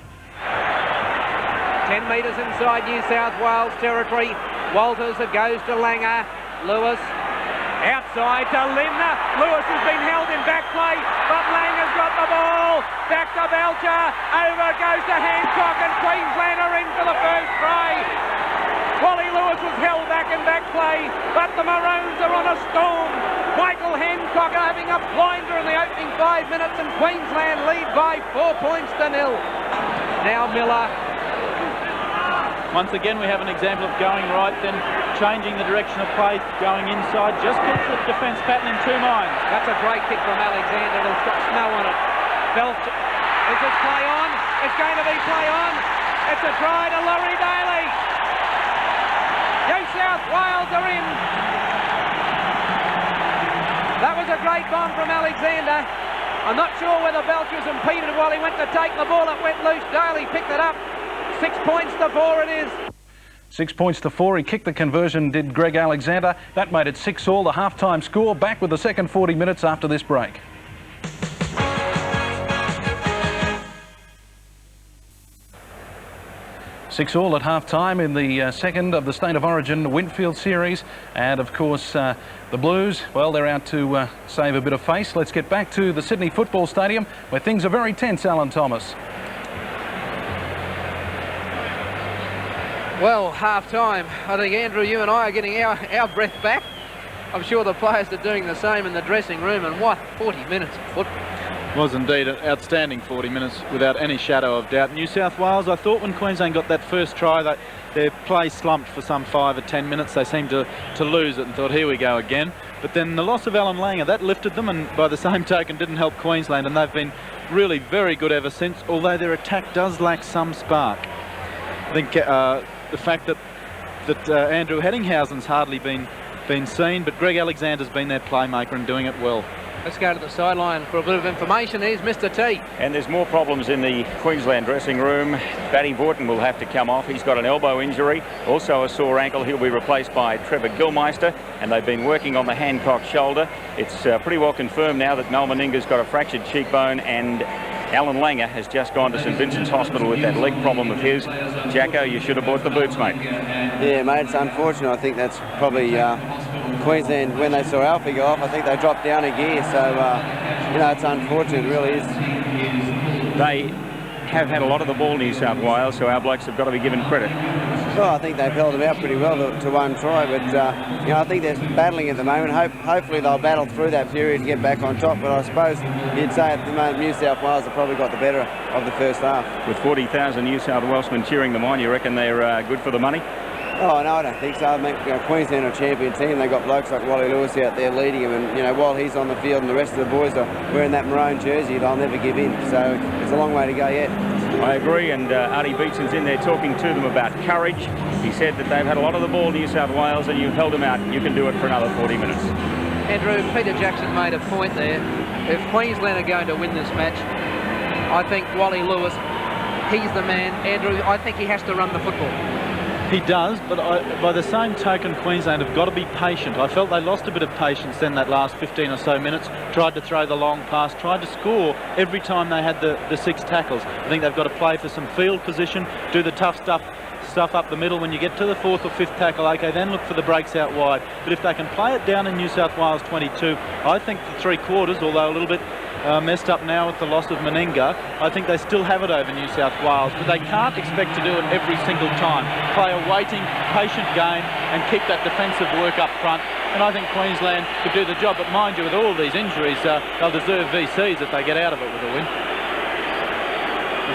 10 metres inside New South Wales territory. Walters, it goes to Langer. Lewis, outside to Lindner. Lewis has been held in back play, but Langer's got the ball. Back to Belcher. Over goes to Hancock, and Queensland are in for the first try. Wally Lewis was held back in back play, but the Maroons are on a storm. Michael Hancock are having a blinder in the opening 5 minutes, and Queensland lead by 4 points to 0. Now Miller. Once again, we have an example of going right, then changing the direction of play, going inside. Just keeps the defence pattern in 2 minds. That's a great kick from Alexander. It'll stop snow on it. Belcher. Is this play on? It's going to be play on. It's a try to Laurie Daly. New South Wales are in. That was a great bomb from Alexander. I'm not sure whether Belcher was impeded while he went to take the ball. It went loose. Daly picked it up. 6 points to 4 it is. 6 points to 4. He kicked the conversion, did Greg Alexander. That made it 6-all, the half-time score. Back with the second 40 minutes after this break. Six all at half-time in the second of the State of Origin Winfield Series. And, of course, the Blues, well, they're out to save a bit of face. Let's get back to the Sydney Football Stadium, where things are very tense, Alan Thomas. Well, half-time. I think, Andrew, you and I are getting our breath back. I'm sure the players are doing the same in the dressing room, and what 40 minutes of football. Was indeed an outstanding 40 minutes without any shadow of doubt. New South Wales, I thought when Queensland got that first try, that their play slumped for some 5 or 10 minutes. They seemed to lose it and thought, here we go again. But then the loss of Alan Langer, that lifted them, and by the same token didn't help Queensland, and they've been really very good ever since, although their attack does lack some spark. I think the fact that Andrew Heddinghausen's hardly been seen, but Greg Alexander's been their playmaker and doing it well. Let's go to the sideline for a bit of information. Here's Mr. T. And there's more problems in the Queensland dressing room. Batty Vorton will have to come off. He's got an elbow injury, also a sore ankle. He'll be replaced by Trevor Gilmeister, and they've been working on the Hancock shoulder. It's pretty well confirmed now that Noel Meninga's got a fractured cheekbone, and Alan Langer has just gone to St Vincent's Hospital with that leg problem of his. Jacko, you should have bought the boots, mate. Yeah, mate, it's unfortunate. I think that's probably Queensland, when they saw Alfie go off, I think they dropped down a gear. So, you know, it's unfortunate, it really is. They have had a lot of the ball, New South Wales, so our blokes have got to be given credit. Well, I think they've held them out pretty well to one try, but you know, I think they're battling at the moment. Hopefully they'll battle through that period and get back on top, but I suppose you'd say at the moment New South Wales have probably got the better of the first half. With 40,000 New South Welshmen cheering them on, you reckon they're good for the money? Oh, no, I don't think so. I mean, you know, Queensland are a champion team. They've got blokes like Wally Lewis out there leading them, and, you know, while he's on the field and the rest of the boys are wearing that maroon jersey, they'll never give in. So it's a long way to go yet. I agree, and Artie Beetson's in there talking to them about courage. He said that they've had a lot of the ball, New South Wales, and you've held them out. You can do it for another 40 minutes. Andrew, Peter Jackson made a point there. If Queensland are going to win this match, I think Wally Lewis, he's the man. Andrew, I think he has to run the football. He does, but by the same token, Queensland have got to be patient. I felt they lost a bit of patience then that last 15 or so minutes, tried to throw the long pass, tried to score every time they had the 6 tackles. I think they've got to play for some field position, do the tough stuff up the middle. When you get to the 4th or 5th tackle, okay, then look for the breaks out wide. But if they can play it down in New South Wales 22, I think the 3 quarters, although a little bit messed up now with the loss of Meninga, I think they still have it over New South Wales, but they can't expect to do it every single time. Play a waiting, patient game and keep that defensive work up front, and I think Queensland could do the job. But mind you, with all these injuries, they'll deserve VCs if they get out of it with a win.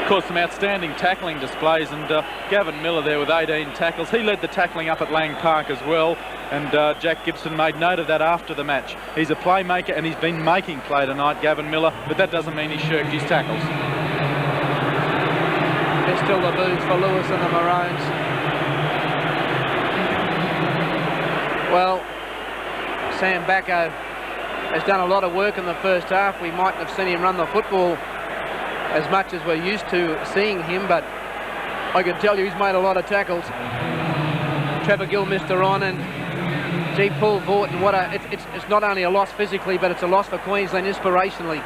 Of course, some outstanding tackling displays, and Gavin Miller there with 18 tackles. He led the tackling up at Lang Park as well, and Jack Gibson made note of that after the match. He's a playmaker and he's been making play tonight, Gavin Miller, but that doesn't mean he shirked his tackles. There's still the booze for Lewis and the Maroons. Well, Sam Bacco has done a lot of work in the first half. We mightn't have seen him run the football as much as we're used to seeing him, but I can tell you he's made a lot of tackles. Trevor Gilmister on, and gee, Paul Vaughton, it's not only a loss physically, but it's a loss for Queensland inspirationally,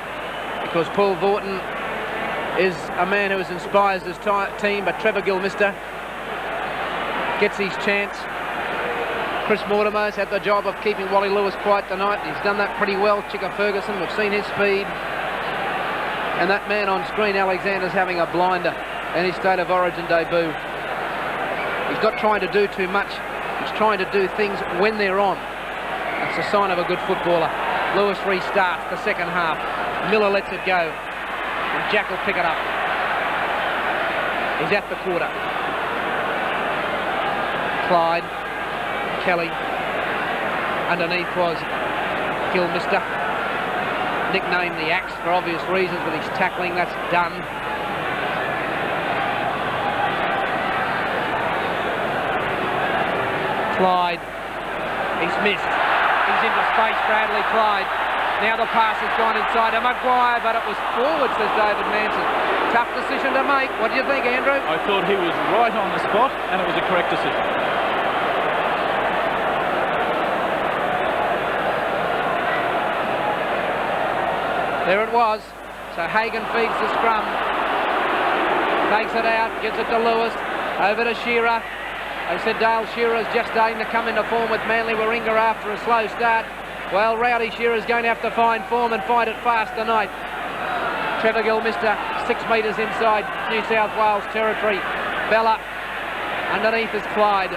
because Paul Vaughton is a man who inspires his team, but Trevor Gilmister gets his chance. Chris Mortimer's had the job of keeping Wally Lewis quiet tonight. He's done that pretty well. Chicka Ferguson, we've seen his speed. And that man on screen, Alexander's having a blinder in his State of Origin debut. He's not trying to do too much. He's trying to do things when they're on. That's a sign of a good footballer. Lewis restarts the second half. Miller lets it go. And Jack will pick it up. He's at the quarter. Clyde. Kelly. Underneath was Gilmister. Nicknamed the Axe for obvious reasons with his tackling. That's done. Clyde, he's missed. He's into space, Bradley Clyde. Now the pass has gone inside to Maguire, but it was forward, says David Manson. Tough decision to make. What do you think, Andrew? I thought he was right on the spot, and it was a correct decision. There it was. So Hagan feeds the scrum. Takes it out, gives it to Lewis. Over to Shearer. They said Dale Shearer's just starting to come into form with Manly Warringah after a slow start. Well, Rowdy Shearer's going to have to find form and find it fast tonight. Trevor Gilmister, 6 metres inside New South Wales territory. Bella. Underneath is Clyde.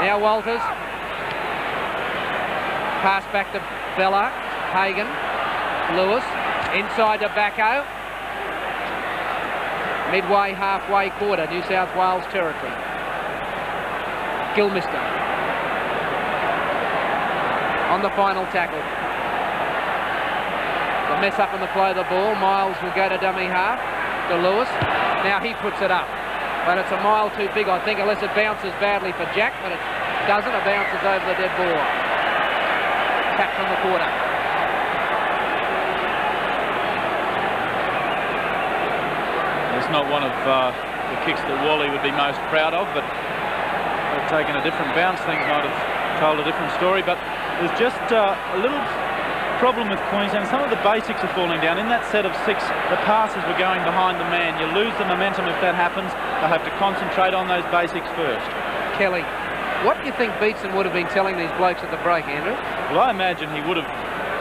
Now Walters. Pass back to Bella. Hagan. Lewis, inside to Bacco. Midway, halfway quarter, New South Wales territory. Gilmister. On the final tackle. The mess up on the play of the ball. Miles will go to dummy half. To Lewis. Now he puts it up. But it's a mile too big, I think, unless it bounces badly for Jack, but it doesn't. It bounces over the dead ball. Tap from the quarter. Not one of the kicks that Wally would be most proud of, but they've taken a different bounce. Things might have told a different story, but there's just a little problem with Queensland. Some of the basics are falling down. In that set of 6, the passes were going behind the man. You lose the momentum if that happens. They'll have to concentrate on those basics first. Kelly What do you think Beatson would have been telling these blokes at the break, Andrew? Well, I imagine he would have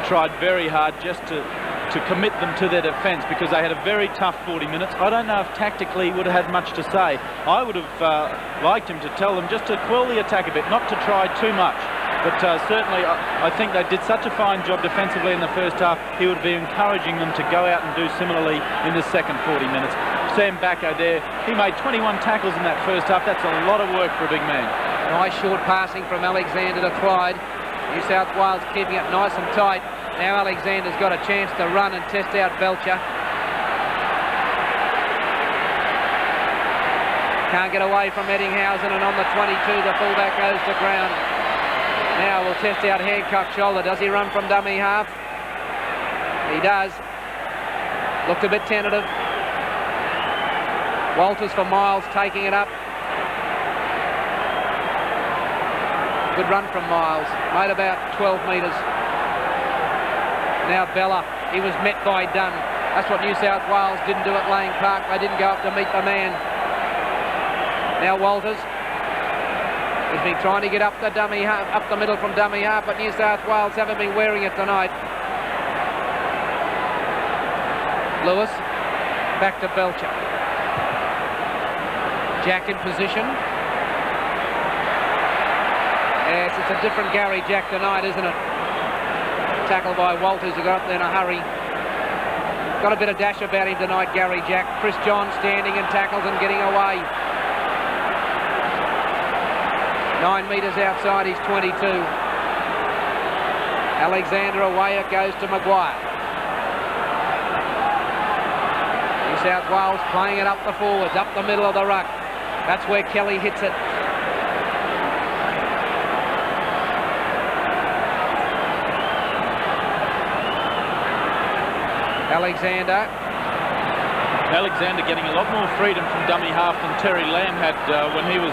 tried very hard just to commit them to their defence, because they had a very tough 40 minutes. I don't know if tactically he would have had much to say. I would have liked him to tell them just to quell the attack a bit, not to try too much. But certainly I think they did such a fine job defensively in the first half, he would be encouraging them to go out and do similarly in the second 40 minutes. Sam Bacco there, he made 21 tackles in that first half. That's a lot of work for a big man. Nice short passing from Alexander to Clyde. New South Wales keeping it nice and tight. Now Alexander's got a chance to run and test out Belcher. Can't get away from Eddinghausen, and on the 22 the fullback goes to ground. Now we'll test out Hancock's shoulder. Does he run from dummy half? He does. Looked a bit tentative. Walters for Miles, taking it up. Good run from Miles. Made about 12 metres. Now Bella. He was met by Dunn. That's what New South Wales didn't do at Lane Park. They didn't go up to meet the man. Now Walters. He's been trying to get up the dummy half, up the middle from dummy half, but New South Wales haven't been wearing it tonight. Lewis. Back to Belcher. Jack in position. Yes, it's a different Gary Jack tonight, isn't it? Tackled by Walters, who got up there in a hurry. Got a bit of dash about him tonight, Gary Jack. Chris John standing and tackles and getting away. 9 metres outside his 22. Alexander away, it goes to Maguire. New South Wales playing it up the forwards, up the middle of the ruck. That's where Kelly hits it. Alexander getting a lot more freedom from dummy half than Terry Lamb had when he was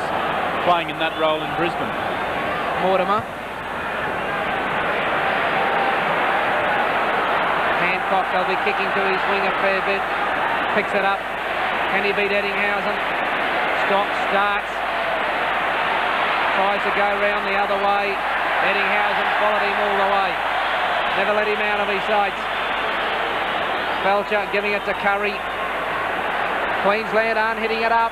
playing in that role in Brisbane. Mortimer. Hancock, they'll be kicking to his wing a fair bit. Picks it up. Can he beat Eddinghausen? Starts. Tries to go round the other way. Eddinghausen followed him all the way. Never let him out of his sights. Belcher giving it to Curry. Queensland aren't hitting it up.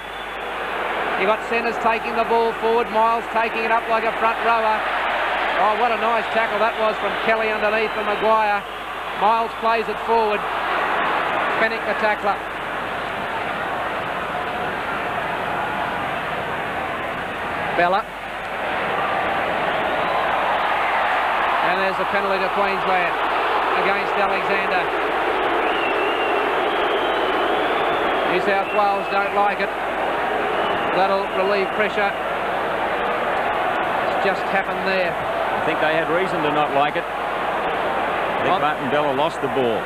You've got centres taking the ball forward. Miles taking it up like a front rower. Oh, what a nice tackle that was from Kelly underneath from Maguire. Miles plays it forward. Fennick the tackler. Bella. And there's a penalty to Queensland against Alexander. New South Wales don't like it. That'll relieve pressure. It's just happened there. I think they had reason to not like it. I think Martin Bella lost the ball.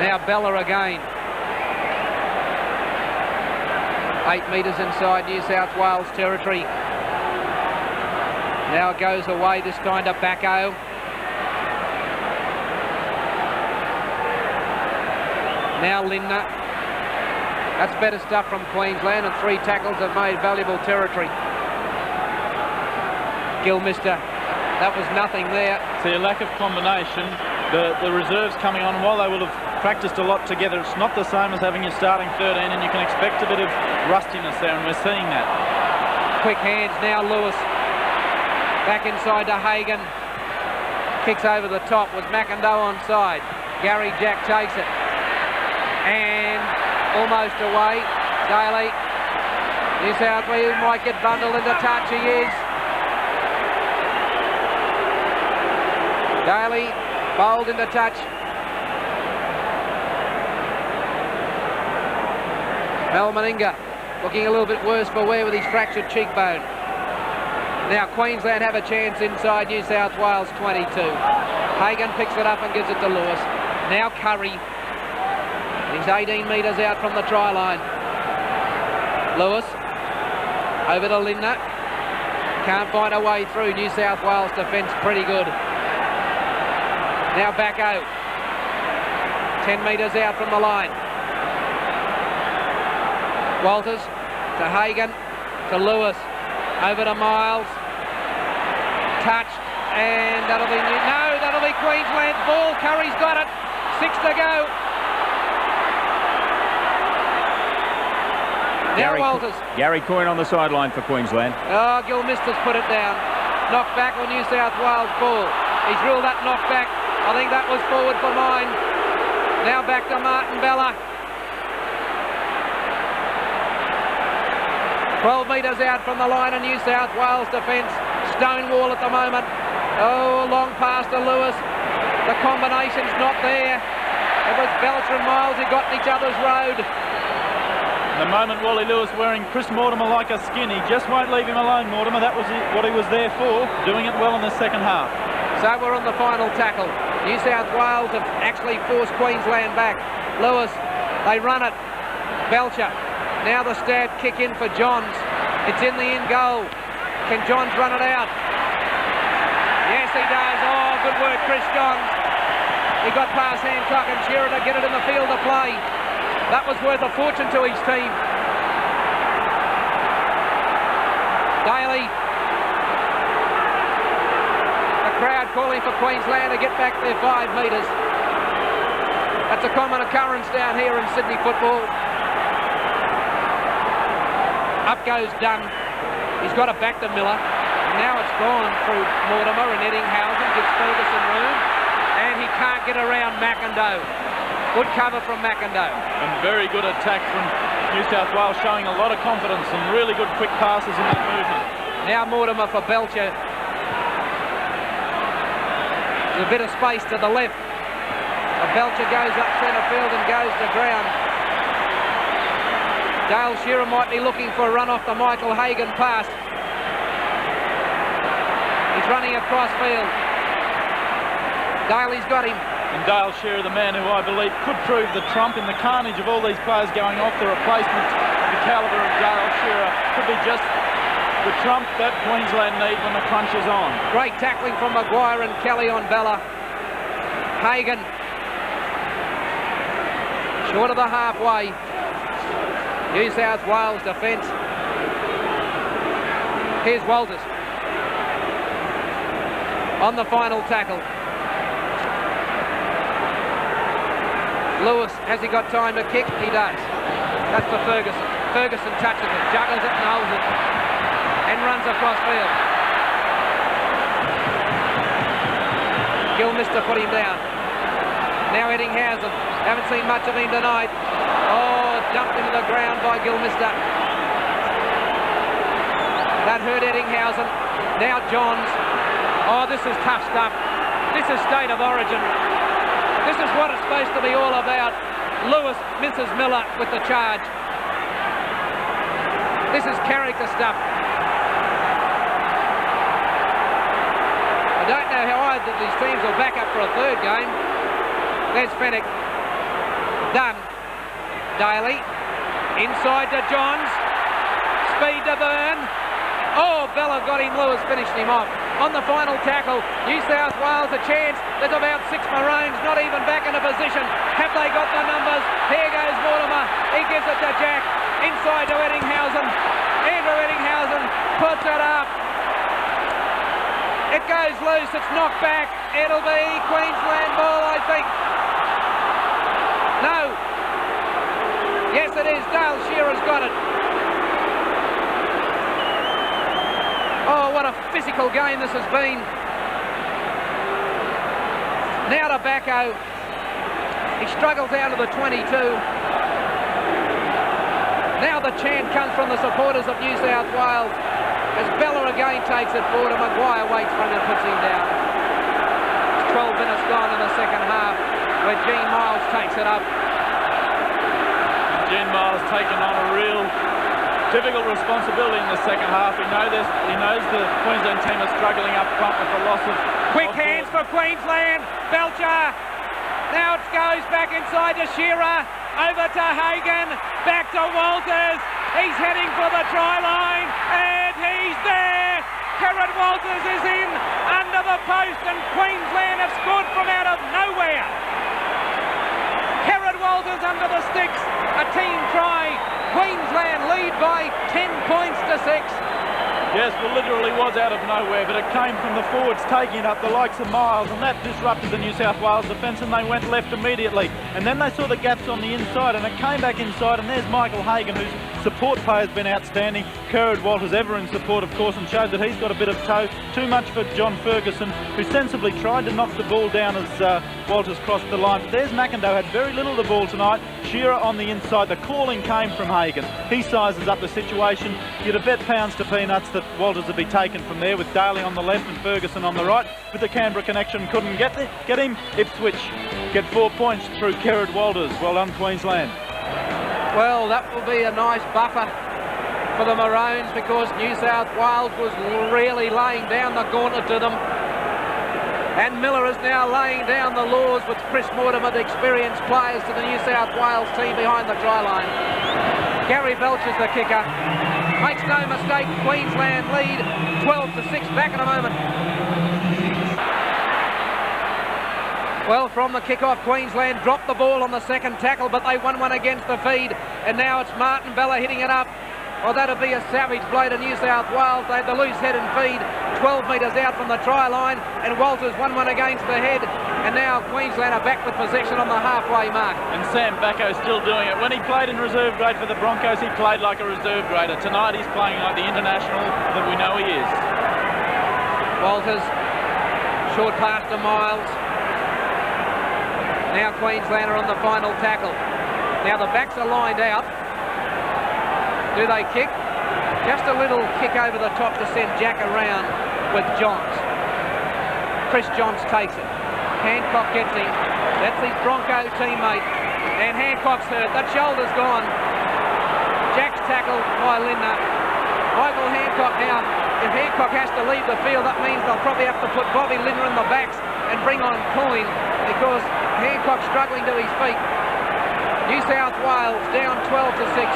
Now Bella again. 8 metres inside New South Wales territory. Now it goes away, this time to Bacco. Now Lindner. That's better stuff from Queensland, and 3 tackles have made valuable territory. Gilmister. That was nothing there. See, a lack of combination. The reserves coming on, while they will have practiced a lot together, it's not the same as having your starting 13, and you can expect a bit of rustiness there, and we're seeing that. Quick hands now, Lewis. Back inside to Hagan. Kicks over the top. Was McIndoe onside. Gary Jack takes it. And almost away. Daly. New South Wales might get bundled into touch. He is. Daly bowled into touch. Mel Meninga looking a little bit worse for wear with his fractured cheekbone. Now Queensland have a chance inside New South Wales 22. Hagan picks it up and gives it to Lewis. Now Curry. He's 18 metres out from the try line. Lewis over to Lindner. Can't find a way through. New South Wales defence pretty good. Now Bacco. 10 metres out from the line. Walters to Hagan. to Lewis, over to Miles, touched, and that'll be that'll be Queensland's ball. Curry's got it, 6 to go. Now Walters. Gary Coyne on the sideline for Queensland. Oh, Gilmister's put it down. Knocked back on New South Wales ball. He's ruled that knock back. I think that was forward for mine. Now back to Martin Bella. 12 metres out from the line of New South Wales defence. Stonewall at the moment. Oh, long pass to Lewis. The combination's not there. It was Belcher and Miles who got in each other's road. The moment Wally Lewis wearing Chris Mortimer like a skin, he just won't leave him alone, Mortimer. That was what he was there for, doing it well in the second half. So we're on the final tackle. New South Wales have actually forced Queensland back. Lewis, they run it. Belcher. Now the stab kick in for Johns. It's in the in goal. Can Johns run it out? Yes, he does. Oh, good work, Chris Johns. He got past Hancock and Shearer to get it in the field of play. That was worth a fortune to his team. Daly. The crowd calling for Queensland to get back their 5 metres. That's a common occurrence down here in Sydney football. Up goes Dunn. He's got it back to Miller. Now it's gone through Mortimer, and Eddinghausen gives Ferguson room. And he can't get around McIndoe. Good cover from McIndoe. And very good attack from New South Wales, showing a lot of confidence and really good quick passes in that movement. Now Mortimer for Belcher. There's a bit of space to the left. Belcher goes up centre field and goes to ground. Dale Shearer might be looking for a run off the Michael Hagan pass. He's running across field. Daly's got him. And Dale Shearer, the man who I believe could prove the trump in the carnage of all these players going off, the replacement of the calibre of Dale Shearer could be just the trump that Queensland need when the crunch is on. Great tackling from Maguire and Kelly on Bella. Hagan. Short of the halfway. New South Wales defence. Here's Walters. On the final tackle. Lewis, has he got time to kick? He does. That's for Ferguson. Ferguson touches it, juggles it and holds it. And runs across field. Gilmister put him down. Now Eddinghausen. Haven't seen much of him tonight. Oh, dumped into the ground by Gilmister. That hurt Eddinghausen. Now Johns. Oh, this is tough stuff. This is state of origin. This is what it's supposed to be all about. Lewis misses Miller with the charge. This is character stuff. I don't know how either of these teams will back up for a third game. There's Fennick. Dunn. Daly. Inside to Johns. Speed to Byrne. Oh, Bella got him. Lewis finished him off. On the final tackle, New South Wales a chance. There's about 6 Maroons not even back in a position. Have they got the numbers? Here goes Mortimer. He gives it to Jack. Inside to Eddinghausen. Andrew Eddinghausen puts it up. It goes loose. It's knocked back. It'll be Queensland ball, I think. No. Yes, it is. Dale Shearer's got it. Oh, what a physical game this has been. Now to Bacco. He struggles out of the 22. Now the chant comes from the supporters of New South Wales as Bella again takes it forward and Maguire waits for him and puts him down. It's 12 minutes gone in the second half where Gene Miles takes it up. Gene Miles taking on a real difficult responsibility in the second half. He knows the Queensland team are struggling up front with the loss of... Quick hands for Queensland. Belcher. Now it goes back inside to Shearer. Over to Hagan. Back to Walters. He's heading for the try line. And he's there. Kerrod Walters is in under the post and Queensland have scored from out of nowhere. Kerrod Walters under the sticks. A team try Queensland lead by 10 points to 6. Yes, well, literally was out of nowhere, but it came from the forwards taking it up the likes of Miles, and that disrupted the New South Wales defence, and they went left immediately. And then they saw the gaps on the inside, and it came back inside, and there's Michael Hagan, whose support play has been outstanding. Kerrod Walters ever in support, of course, and showed that he's got a bit of toe. Too much for John Ferguson, who sensibly tried to knock the ball down as Walters crossed the line. But there's McIndoe, had very little of the ball tonight. Shearer on the inside. The calling came from Hagan. He sizes up the situation. You'd have bet pounds to peanuts that Walters would be taken from there, with Daly on the left and Ferguson on the right. But the Canberra connection couldn't get him. Ipswich get 4 points through Kerrod Walters. Well done, Queensland. Well, that will be a nice buffer for the Maroons, because New South Wales was really laying down the gauntlet to them. And Miller is now laying down the laws with Chris Mortimer, the experienced players, to the New South Wales team behind the try line. Gary Belcher's the kicker. Makes no mistake, Queensland lead 12 to 6. Back in a moment. Well, from the kick-off, Queensland dropped the ball on the second tackle, but they won one against the feed. And now it's Martin Bella hitting it up. Well, that'd be a savage blow to New South Wales. They had the loose head and feed 12 metres out from the try line, and Walters won one against the head. And now Queensland are back with possession on the halfway mark. And Sam Backo's still doing it. When he played in reserve grade for the Broncos, he played like a reserve grader. Tonight he's playing like the international that we know he is. Walters, short pass to Miles. Now Queensland are on the final tackle. Now the backs are lined out. Do they kick? Just a little kick over the top to send Jack around with Johns. Chris Johns takes it. Hancock gets him. That's his Bronco teammate. And Hancock's hurt. That shoulder's gone. Jack's tackled by Lindner. Michael Hancock now. If Hancock has to leave the field, that means they'll probably have to put Bobby Lindner in the backs and bring on Coyne, because Hancock's struggling to his feet. New South Wales down 12 to 6.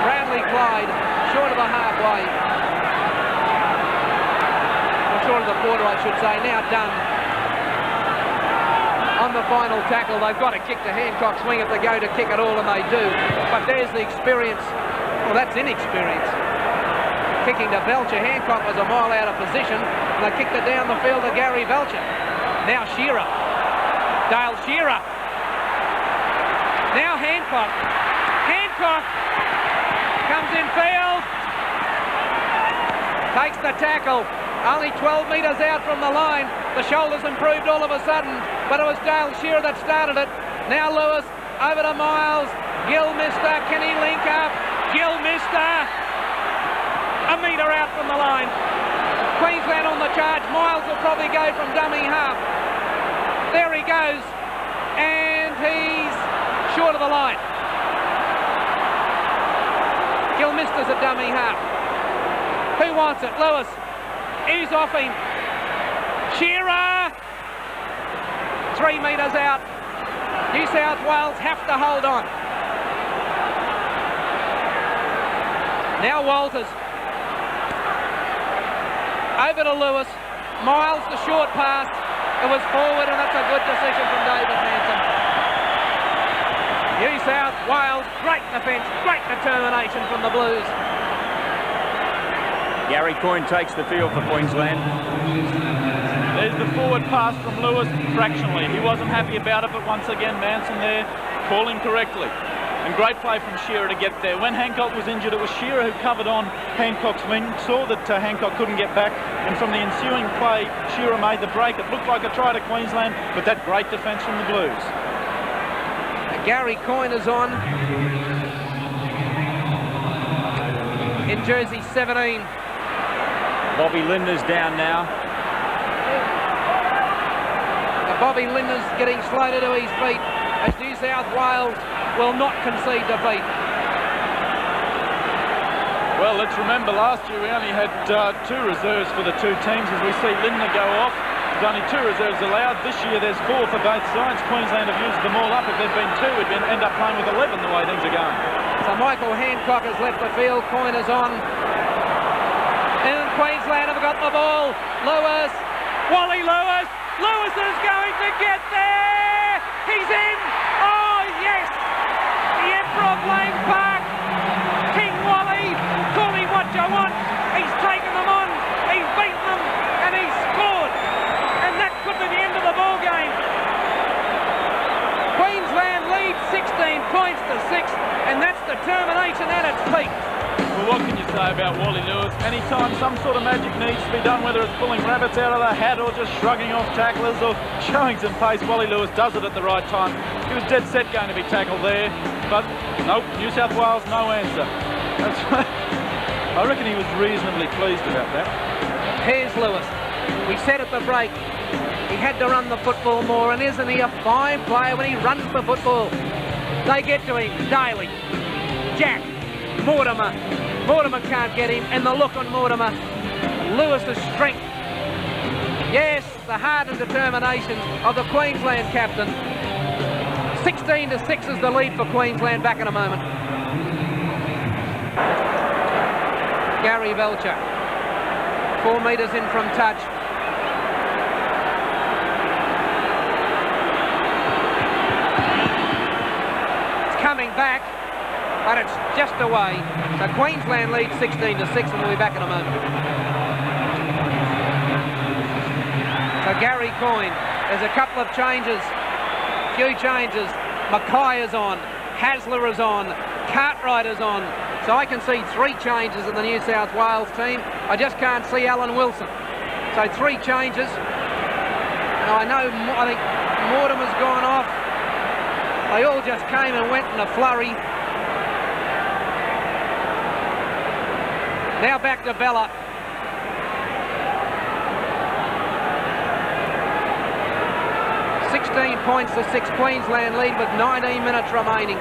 Bradley Clyde, short of the halfway. Or short of the quarter, I should say. Now done. On the final tackle, they've got to kick to Hancock's wing if they go to kick at all, and they do. But there's the experience. Well, that's inexperience. Kicking to Belcher. Hancock was a mile out of position, and they kicked it down the field to Gary Belcher. Now Shearer. Dale Shearer. Now Hancock. Hancock comes in field. Takes the tackle. Only 12 metres out from the line. The shoulders improved all of a sudden, but it was Dale Shearer that started it. Now Lewis over to Miles. Gilmister, can he link up? Gilmister, a metre out from the line. Queensland on the charge. Miles will probably go from dummy half. There he goes, and he's short of the line. Gilmister's a dummy half. Who wants it? Lewis. He's off him. Shearer. 3 metres out. New South Wales have to hold on. Now Walters. Over to Lewis. Miles, the short pass. It was forward, and that's a good decision from David Hanson. New South Wales, great defence, great determination from the Blues. Gary Coyne takes the field for Queensland. There's the forward pass from Lewis fractionally. He wasn't happy about it, but once again Manson there calling correctly. And great play from Shearer to get there. When Hancock was injured, it was Shearer who covered on Hancock's wing, saw that Hancock couldn't get back, and from the ensuing play, Shearer made the break. It looked like a try to Queensland, but that great defence from the Blues. Gary Coyne is on in jersey 17. Bobby Lindner's down now. Bobby Lindner's getting slated to his feet as New South Wales will not concede defeat. Well, let's remember last year we only had 2 reserves for the 2 teams. As we see Lindner go off, there's only 2 reserves allowed. This year there's 4 for both sides. Queensland have used them all up. If there'd been 2, we'd end up playing with 11 the way things are going. So Michael Hancock has left the field. Coyne is on. And Queensland have got the ball. Lewis. Wally Lewis. Lewis is going to get there. He's in. Oh, yes. The Emperor Lang Park. King Wally, call me what you want. He's taken them on, he's beaten them, and he's scored. And that could be the end of the ball game. Queensland leads 16 points to 6, and that's determination at its peak. Well, what can you say about Wally Lewis? Anytime some sort of magic needs to be done, whether it's pulling rabbits out of the hat or just shrugging off tacklers or showing some pace, Wally Lewis does it at the right time. He was dead set going to be tackled there, but nope, New South Wales, no answer. I reckon he was reasonably pleased about that. Here's Lewis. We said at the break, he had to run the football more, and isn't he a fine player when he runs the football? They get to him daily. Jack, Mortimer. Mortimer can't get him, and the look on Mortimer. Lewis's strength. Yes, the heart and determination of the Queensland captain. 16 to 6 is the lead for Queensland. Back in a moment. Gary Belcher. 4 metres in from touch. It's coming back, but it's just away. So Queensland leads 16 to 6, and we'll be back in a moment. So Gary Coyne, there's a couple of changes, few changes. Mackay is on, Hasler is on, Cartwright is on. So I can see 3 changes in the New South Wales team. I just can't see Alan Wilson. So 3 changes. Now I think Mortimer's gone off. They all just came and went in a flurry. Now back to Bella. (16 points to 6). Queensland lead with 19 minutes remaining.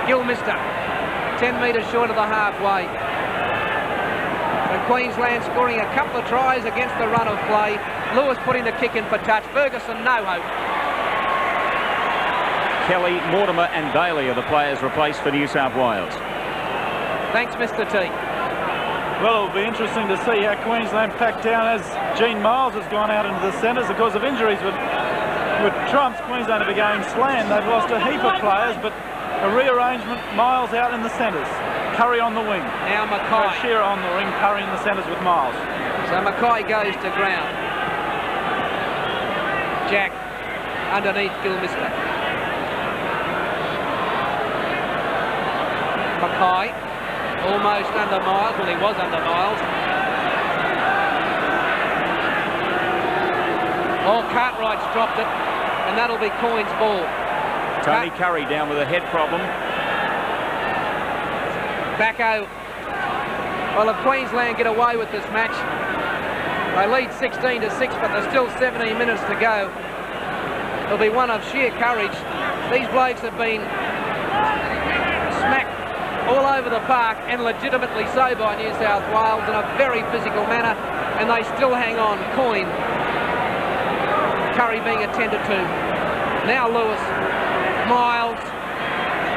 Gilmister, 10 metres short of the halfway. And Queensland scoring a couple of tries against the run of play. Lewis putting the kick in for touch. Ferguson, no hope. Kelly, Mortimer and Daly are the players replaced for New South Wales. Thanks, Mr. T. Well, it'll be interesting to see how Queensland pack down as Gene Miles has gone out into the centres because of injuries. With Trumps, Queensland have been going slam. They've lost a heap of players, but a rearrangement, Miles out in the centres. Curry on the wing. Now Mackay. Shearer on the ring, Curry in the centres with Miles. So Mackay goes to ground. Jack underneath Gilmister. Mackay almost under Miles. Well, he was under Miles. Oh, Cartwright's dropped it, and that'll be Coyne's ball. Tony Curry down with a head problem. Backo. Well, if Queensland get away with this match, they lead 16 to 6, but there's still 17 minutes to go. It'll be one of sheer courage. These blokes have been smacked all over the park, and legitimately so by New South Wales in a very physical manner, and they still hang on. Coyne. Curry being attended to. Now Lewis. Miles.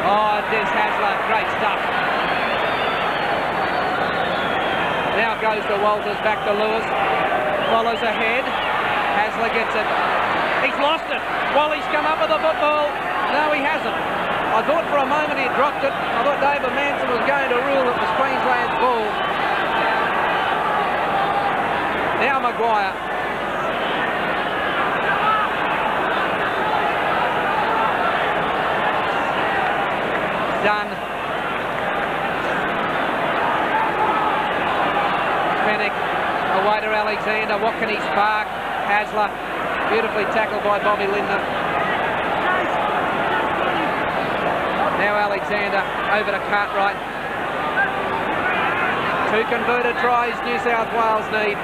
Oh, Des Hasler. Great stuff. Now goes to Walters, back to Lewis. Follows ahead. Hasler gets it. He's lost it. Wally's come up with the football. No, he hasn't. I thought for a moment he had dropped it. I thought David Manson was going to rule it was Queensland's ball. Now Maguire. Done. Fennick away to Alexander. What can he spark? Hasler. Beautifully tackled by Bobby Lindner. Now Alexander over to Cartwright. 2 converted tries New South Wales need.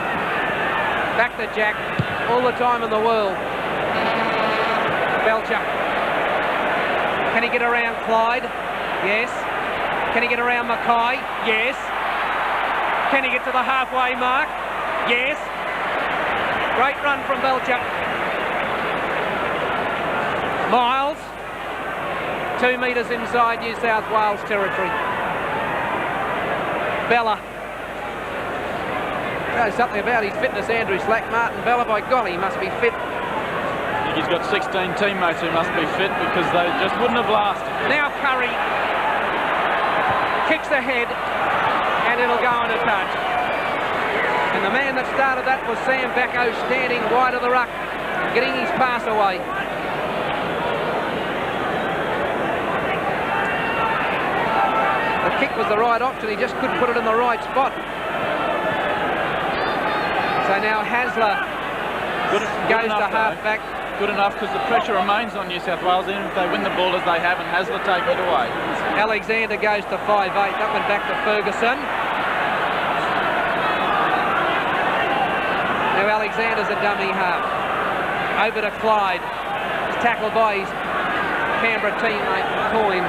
Back to Jack. All the time in the world. Belcher. Can he get around Clyde? Yes. Can he get around Mackay? Yes. Can he get to the halfway mark? Yes. Great run from Belcher. Miles. 2 metres inside New South Wales territory. Bella. There's something about his fitness, Andrew Slack. Martin Bella, by golly, he must be fit. He's got 16 teammates who must be fit because they just wouldn't have lasted. Now Curry. kicks ahead, and it'll go on a touch. And the man that started that was Sam Bacco, standing wide of the ruck, getting his pass away. The kick was the right option, he just couldn't put it in the right spot. So now Hasler goes to half-back. Good enough, because the pressure remains on New South Wales, even if they win the ball as they have, and Hasler taking it away. Alexander goes to 5'8", that one back to Ferguson. Now Alexander's a dummy half. Over to Clyde. He's tackled by his Canberra teammate, Coyne.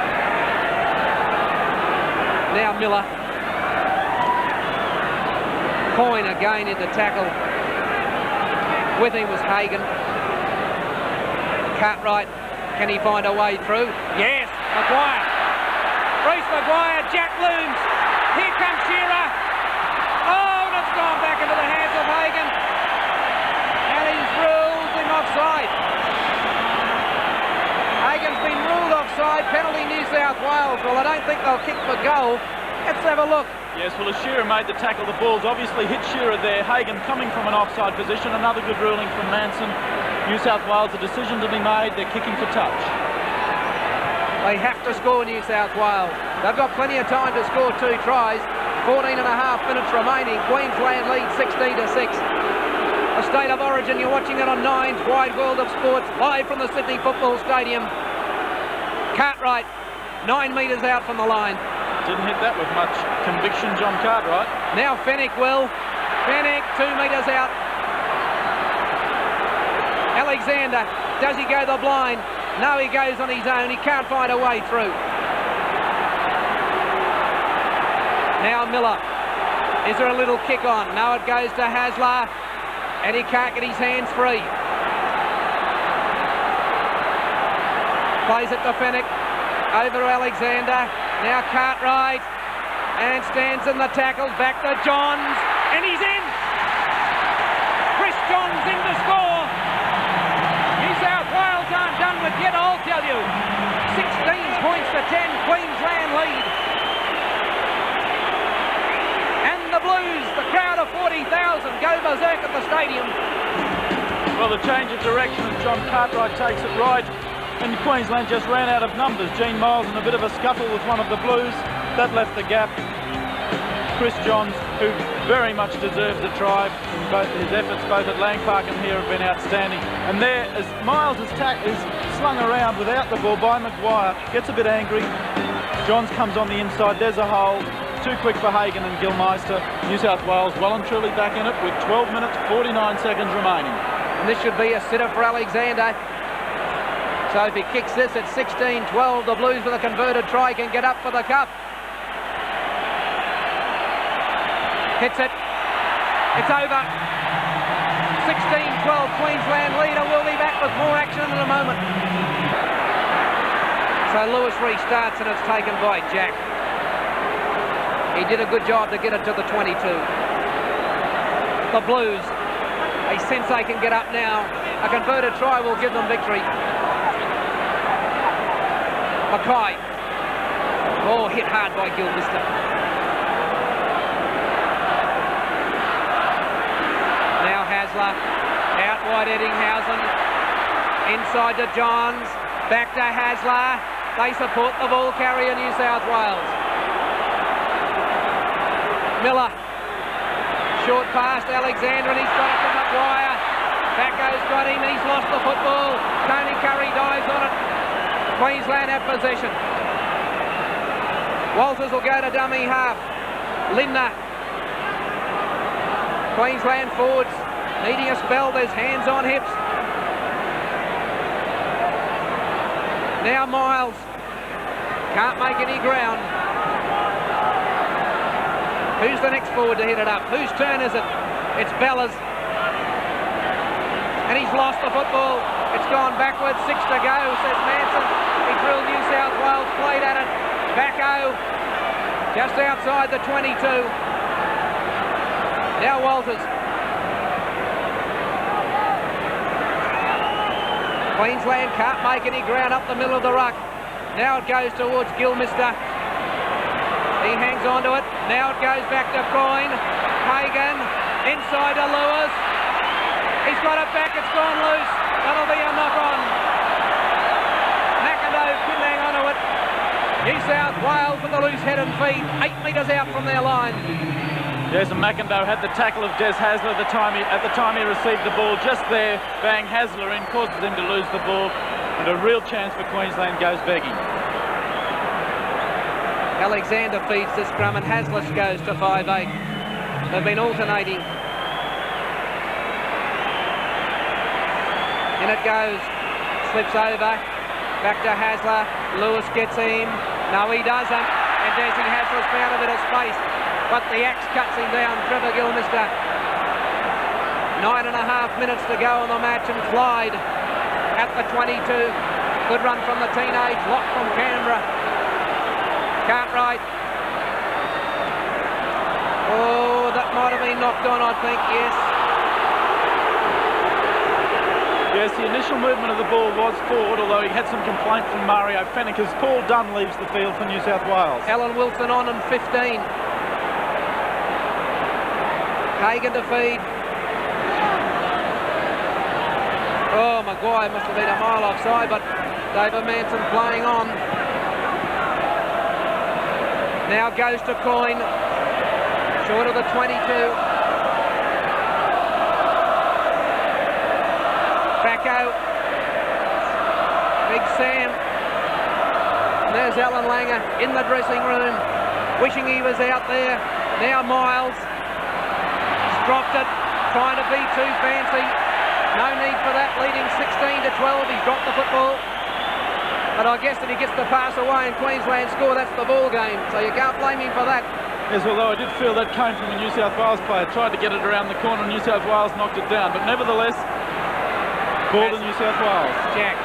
Now Miller. Coyne again in the tackle. With him was Hagan. Cartwright, can he find a way through? Yes, Maguire. Bruce Maguire, Jack looms. Here comes Shearer. Oh, and it's gone back into the hands of Hagan. And he's ruled him offside. Hagan's been ruled offside, penalty New South Wales. Well, I don't think they'll kick for goal. Let's have a look. Yes, well, as Shearer made the tackle, the ball's obviously hit Shearer there. Hagan coming from an offside position. Another good ruling from Manson. New South Wales, a decision to be made. They're kicking for touch. They have to score, New South Wales. They've got plenty of time to score 2 tries. 14 and a half minutes remaining. Queensland leads 16-6. A State of Origin, you're watching it on Nine's Wide World of Sports, live from the Sydney Football Stadium. Cartwright, 9 metres out from the line. Didn't hit that with much conviction, John Cartwright. Now Fennick will. Fennick, 2 metres out. Alexander, does he go the blind? No, he goes on his own. He can't find a way through. Now Miller. Is there a little kick on? No, it goes to Hasler. And he can't get his hands free. Plays it to Fennick. Over to Alexander. Now Cartwright. And stands in the tackles. Back to Johns. And he's in. Chris Johns in to score. New South Wales aren't done with yet, I'll tell you. 16 points to 10. Queensland lead. And the Blues, the crowd of 40,000, go berserk at the stadium. Well, the change of direction as John Cartwright takes it right. And Queensland just ran out of numbers. Gene Miles in a bit of a scuffle with one of the Blues. That left the gap. Chris Johns, who very much deserves a try. His efforts both at Lang Park and here have been outstanding. And there, as Miles is slung around without the ball by Maguire, gets a bit angry. Johns comes on the inside. There's a hole. Too quick for Hagan and Gilmeister. New South Wales well and truly back in it with 12 minutes, 49 seconds remaining. And this should be a sitter for Alexander. So if he kicks this at 16-12, the Blues with a converted try can get up for the cup. Hits it. It's over. 16-12 Queensland leader. We'll be back with more action in a moment. So Lewis restarts and it's taken by Jack. He did a good job to get it to the 22. The Blues, they sense they can get up now. A converted try will give them victory. Mackay. Oh, hit hard by Gilmeister. Now Hasler. Out wide Eddinghausen. Inside to Johns. Back to Hasler. They support the ball carrier, New South Wales. Miller. Short pass to Alexander and he's got it to Maguire. Bacco's got him, he's lost the football. Tony Curry dives on it. Queensland have possession. Walters will go to dummy half. Lindner. Queensland forwards needing a spell. There's hands on hips. Now Miles. Can't make any ground. Who's the next forward to hit it up? Whose turn is it? It's Bellas. And he's lost the football. It's gone backwards. 6 to go, says Manson. He drilled New South Wales, played at it. Bacco, just outside the 22. Now Walters. Queensland can't make any ground up the middle of the ruck. Now it goes towards Gilmeister. He hangs on to it. Now it goes back to Coyne. Hagan inside to Lewis. He's got it back. It's gone loose. That'll be a knock-on. McIndoe couldn't hang on to it. New South Wales with the loose head and feet, 8 metres out from their line. Yes, and McIndoe had the tackle of Des Hasler at the time he received the ball. Just there, bang, Hasler in, causes him to lose the ball, and a real chance for Queensland goes begging. Alexander feeds the scrum and Hasler goes to 5'8". They've been alternating. In it goes, slips over, back to Hasler. Lewis gets him. No, he doesn't. And Desi Hasler's found a bit of space, but the axe cuts him down. Trevor Gilmister. 9.5 minutes to go on the match, and Clyde at the 22. Good run from the teenage lock from Canberra. Cartwright. Oh, that might have been knocked on, I think, yes. Yes, the initial movement of the ball was forward, although he had some complaint from Mario Fennick as Paul Dunn leaves the field for New South Wales. Alan Wilson on and 15. Hagan to feed. Oh, Maguire must have been a mile offside, but David Manson playing on. Now goes to Coyne. Short of the 22. Backo. Big Sam. And there's Alan Langer in the dressing room, wishing he was out there. Now Miles. He's dropped it, trying to be too fancy. No need for that, leading 16 to 12. He's dropped the football. But I guess if he gets the pass away and Queensland score, that's the ball game. So you can't blame him for that. Yes, although I did feel that came from a New South Wales player. Tried to get it around the corner, New South Wales knocked it down. But nevertheless, ball to New South Wales. Jack.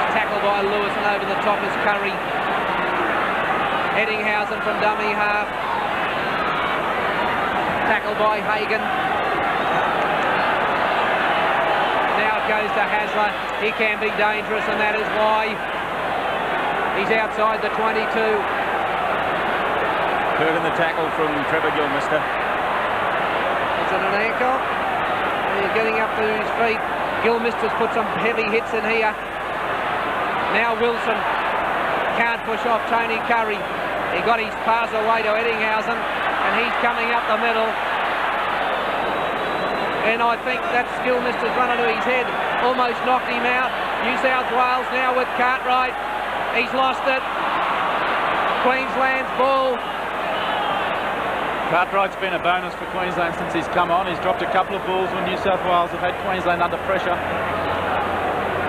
It's tackled by Lewis, and over the top is Curry. Eddinghausen from dummy half. Tackled by Hagan. Now it goes to Hasler. He can be dangerous, and that is why he's outside the 22. Hurt in the tackle from Trevor Gilmister. Is it an ankle? He's getting up to his feet. Gilmister's put some heavy hits in here. Now Wilson can't push off Tony Curry. He got his pass away to Eddinghausen, and he's coming up the middle. And I think that's Gilmister's run into his head. Almost knocked him out. New South Wales now with Cartwright. He's lost it. Queensland's ball. Cartwright's been a bonus for Queensland since he's come on. He's dropped a couple of balls when New South Wales have had Queensland under pressure.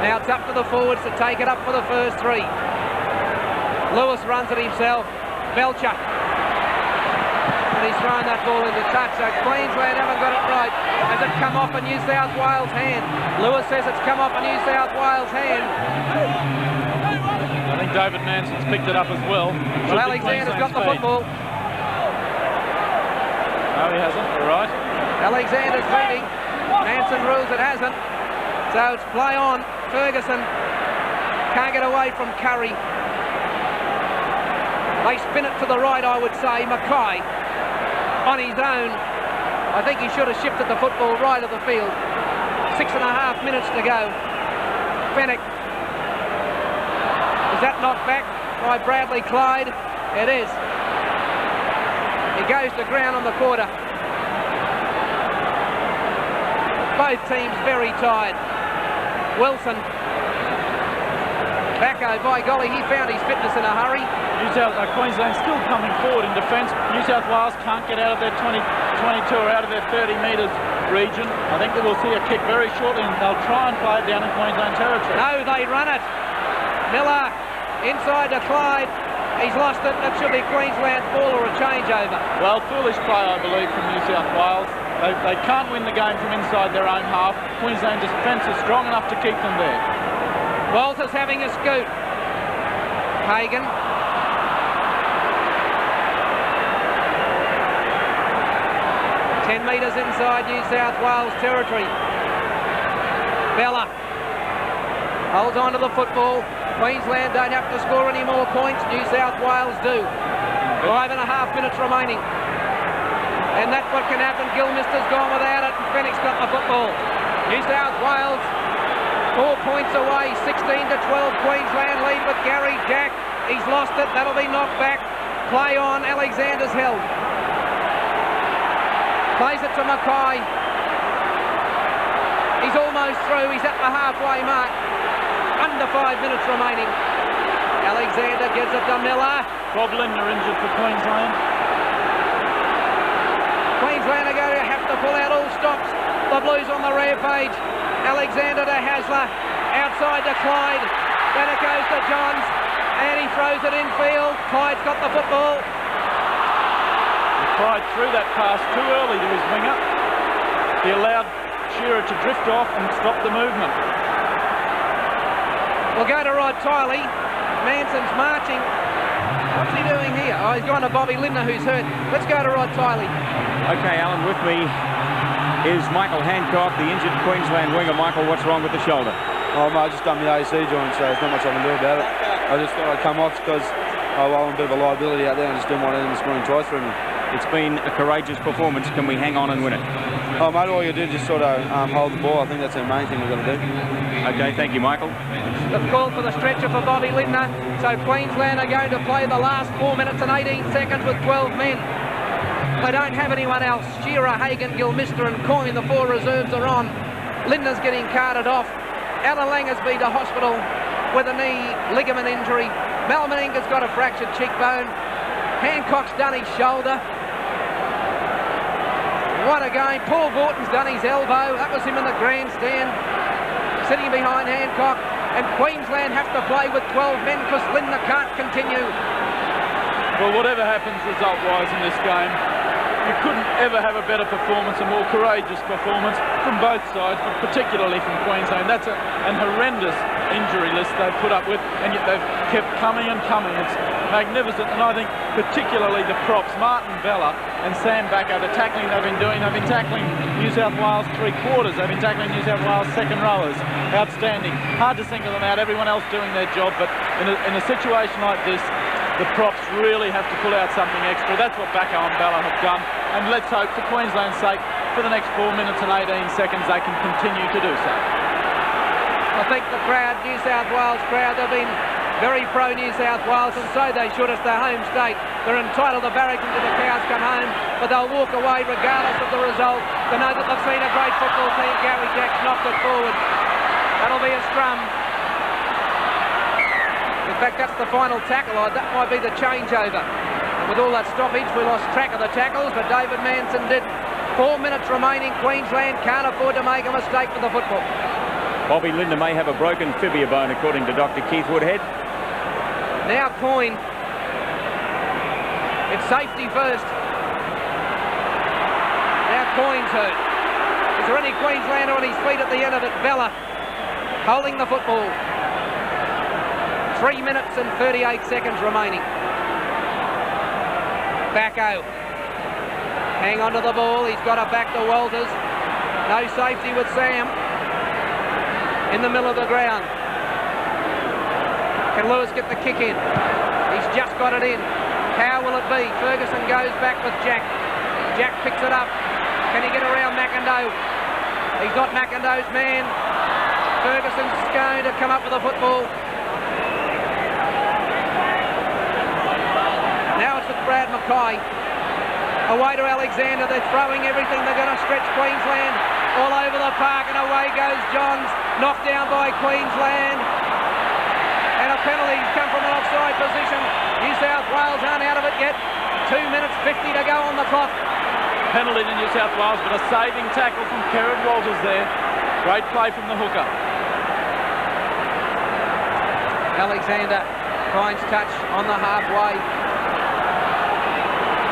Now it's up to the forwards to take it up for the first three. Lewis runs it himself. Belcher. And he's thrown that ball into touch. So Queensland haven't got it right. Has it come off a New South Wales hand? Lewis says it's come off a New South Wales hand. I think David Manson's picked it up as well. Well, Alexander's got the football. No, he hasn't. All right. Alexander's feeding. Manson rules it hasn't. So it's play on. Ferguson can't get away from Curry. They spin it to the right, I would say. Mackay on his own. I think he should have shifted the football right of the field. 6.5 minutes to go. Fennick. Is that knocked back by Bradley Clyde? It is. He goes to ground on the quarter. Both teams very tired. Wilson. Backo, by golly, he found his fitness in a hurry. Queensland still coming forward in defence. New South Wales can't get out of their 22 or out of their 30 metres region. I think that we'll see a kick very shortly, and they'll try and play it down in Queensland territory. No, they run it. Miller inside to Clyde. He's lost it. That should be Queensland's ball or a changeover. Well, foolish play, I believe, from New South Wales. They can't win the game from inside their own half. Queensland defence is strong enough to keep them there. Walters having a scoot. Hagan. Metres inside New South Wales territory. Bella holds on to the football. Queensland don't have to score any more points. New South Wales do. 5.5 minutes remaining. And that's what can happen. Gilmister's gone without it, and Fenwick's got the football. New South Wales 4 points away, 16-12. Queensland lead with Gary Jack. He's lost it. That'll be knocked back. Play on. Alexander's held. Plays it to Mackay. He's almost through. He's at the halfway mark. Under 5 minutes remaining. Alexander gives it to Miller. Bob Lindner injured for Queensland. Queensland are going to have to pull out all stops. The Blues on the rampage. Alexander to Hasler. Outside to Clyde. Then it goes to Johns. And he throws it infield. Clyde's got the football. Clyde threw that pass too early to his winger. He allowed Shearer to drift off and stop the movement. We'll go to Rod Tiley. Manson's marching. What's he doing here? Oh, he's gone to Bobby Lindner, who's hurt. Let's go to Rod Tiley. Okay, Alan, with me is Michael Hancock, the injured Queensland winger. Michael, what's wrong with the shoulder? Oh, mate, I just done my AC joint, so there's not much I can do about it. I just thought I'd come off because I'm a bit of a liability out there and I just didn't want anyone scoring twice for me. It's been a courageous performance. Can we hang on and win it? Oh, mate, all you do is just sort of hold the ball. I think that's the main thing we've got to do. Okay, thank you, Michael. The call for the stretcher for Bobby Lindner. So Queensland are going to play the last 4 minutes and 18 seconds with 12 men. They don't have anyone else. Shearer, Hagan, Gilmister and Coyne, the 4 reserves are on. Lindner's getting carted off. Alan Langersby to hospital with a knee ligament injury. Mal Meninga's got a fractured cheekbone. Hancock's done his shoulder. What a game. Paul Gorton's done his elbow. That was him in the grandstand, sitting behind Hancock. And Queensland have to play with 12 men because Lindner can't continue. Well, whatever happens result-wise in this game, you couldn't ever have a better performance, a more courageous performance from both sides, but particularly from Queensland. That's an horrendous injury list they've put up with, and yet they've kept coming and coming. It's magnificent, and I think particularly the props, Martin Bella and Sam Backer, the tackling they've been doing. They've been tackling New South Wales 3/4. They've been tackling New South Wales second rowers. Outstanding. Hard to single them out. Everyone else doing their job, but in a situation like this, the props really have to pull out something extra. That's what Bacco and Bella have done. And let's hope, for Queensland's sake, for the next 4 minutes and 18 seconds, they can continue to do so. I think the crowd, New South Wales crowd, they've been very pro-New South Wales, and so they should. It's their home state. They're entitled to barrack until the cows come home, but they'll walk away regardless of the result. They know that they've seen a great football team. Gary Jack's knocked it forward. That'll be a scrum. In fact, that's the final tackle. That might be the changeover. And with all that stoppage, we lost track of the tackles, but David Manson did. 4 minutes remaining. Queensland can't afford to make a mistake with the football. Bobby Lindner may have a broken fibia bone, according to Dr. Keith Woodhead. Now Coyne. It's safety first. Now Coyne's hurt. Is there any Queenslander on his feet at the end of it? Bella holding the football. 3 minutes and 38 seconds remaining. Bacco. Hang on to the ball. He's got it back to Walters. No safety with Sam. In the middle of the ground. Can Lewis get the kick in? He's just got it in. How will it be? Ferguson goes back with Jack. Jack picks it up. Can he get around McIndoe? He's got McIndoe's man. Ferguson's going to come up with the football. Now it's with Brad Mackay. Away to Alexander. They're throwing everything. They're going to stretch Queensland all over the park, and away goes Johns. Knocked down by Queensland. And a penalty come from an offside position. New South Wales aren't out of it yet. 2 minutes 50 to go on the clock. Penalty to New South Wales, but a saving tackle from Kerrod Walters there. Great play from the hooker. Alexander finds touch on the halfway.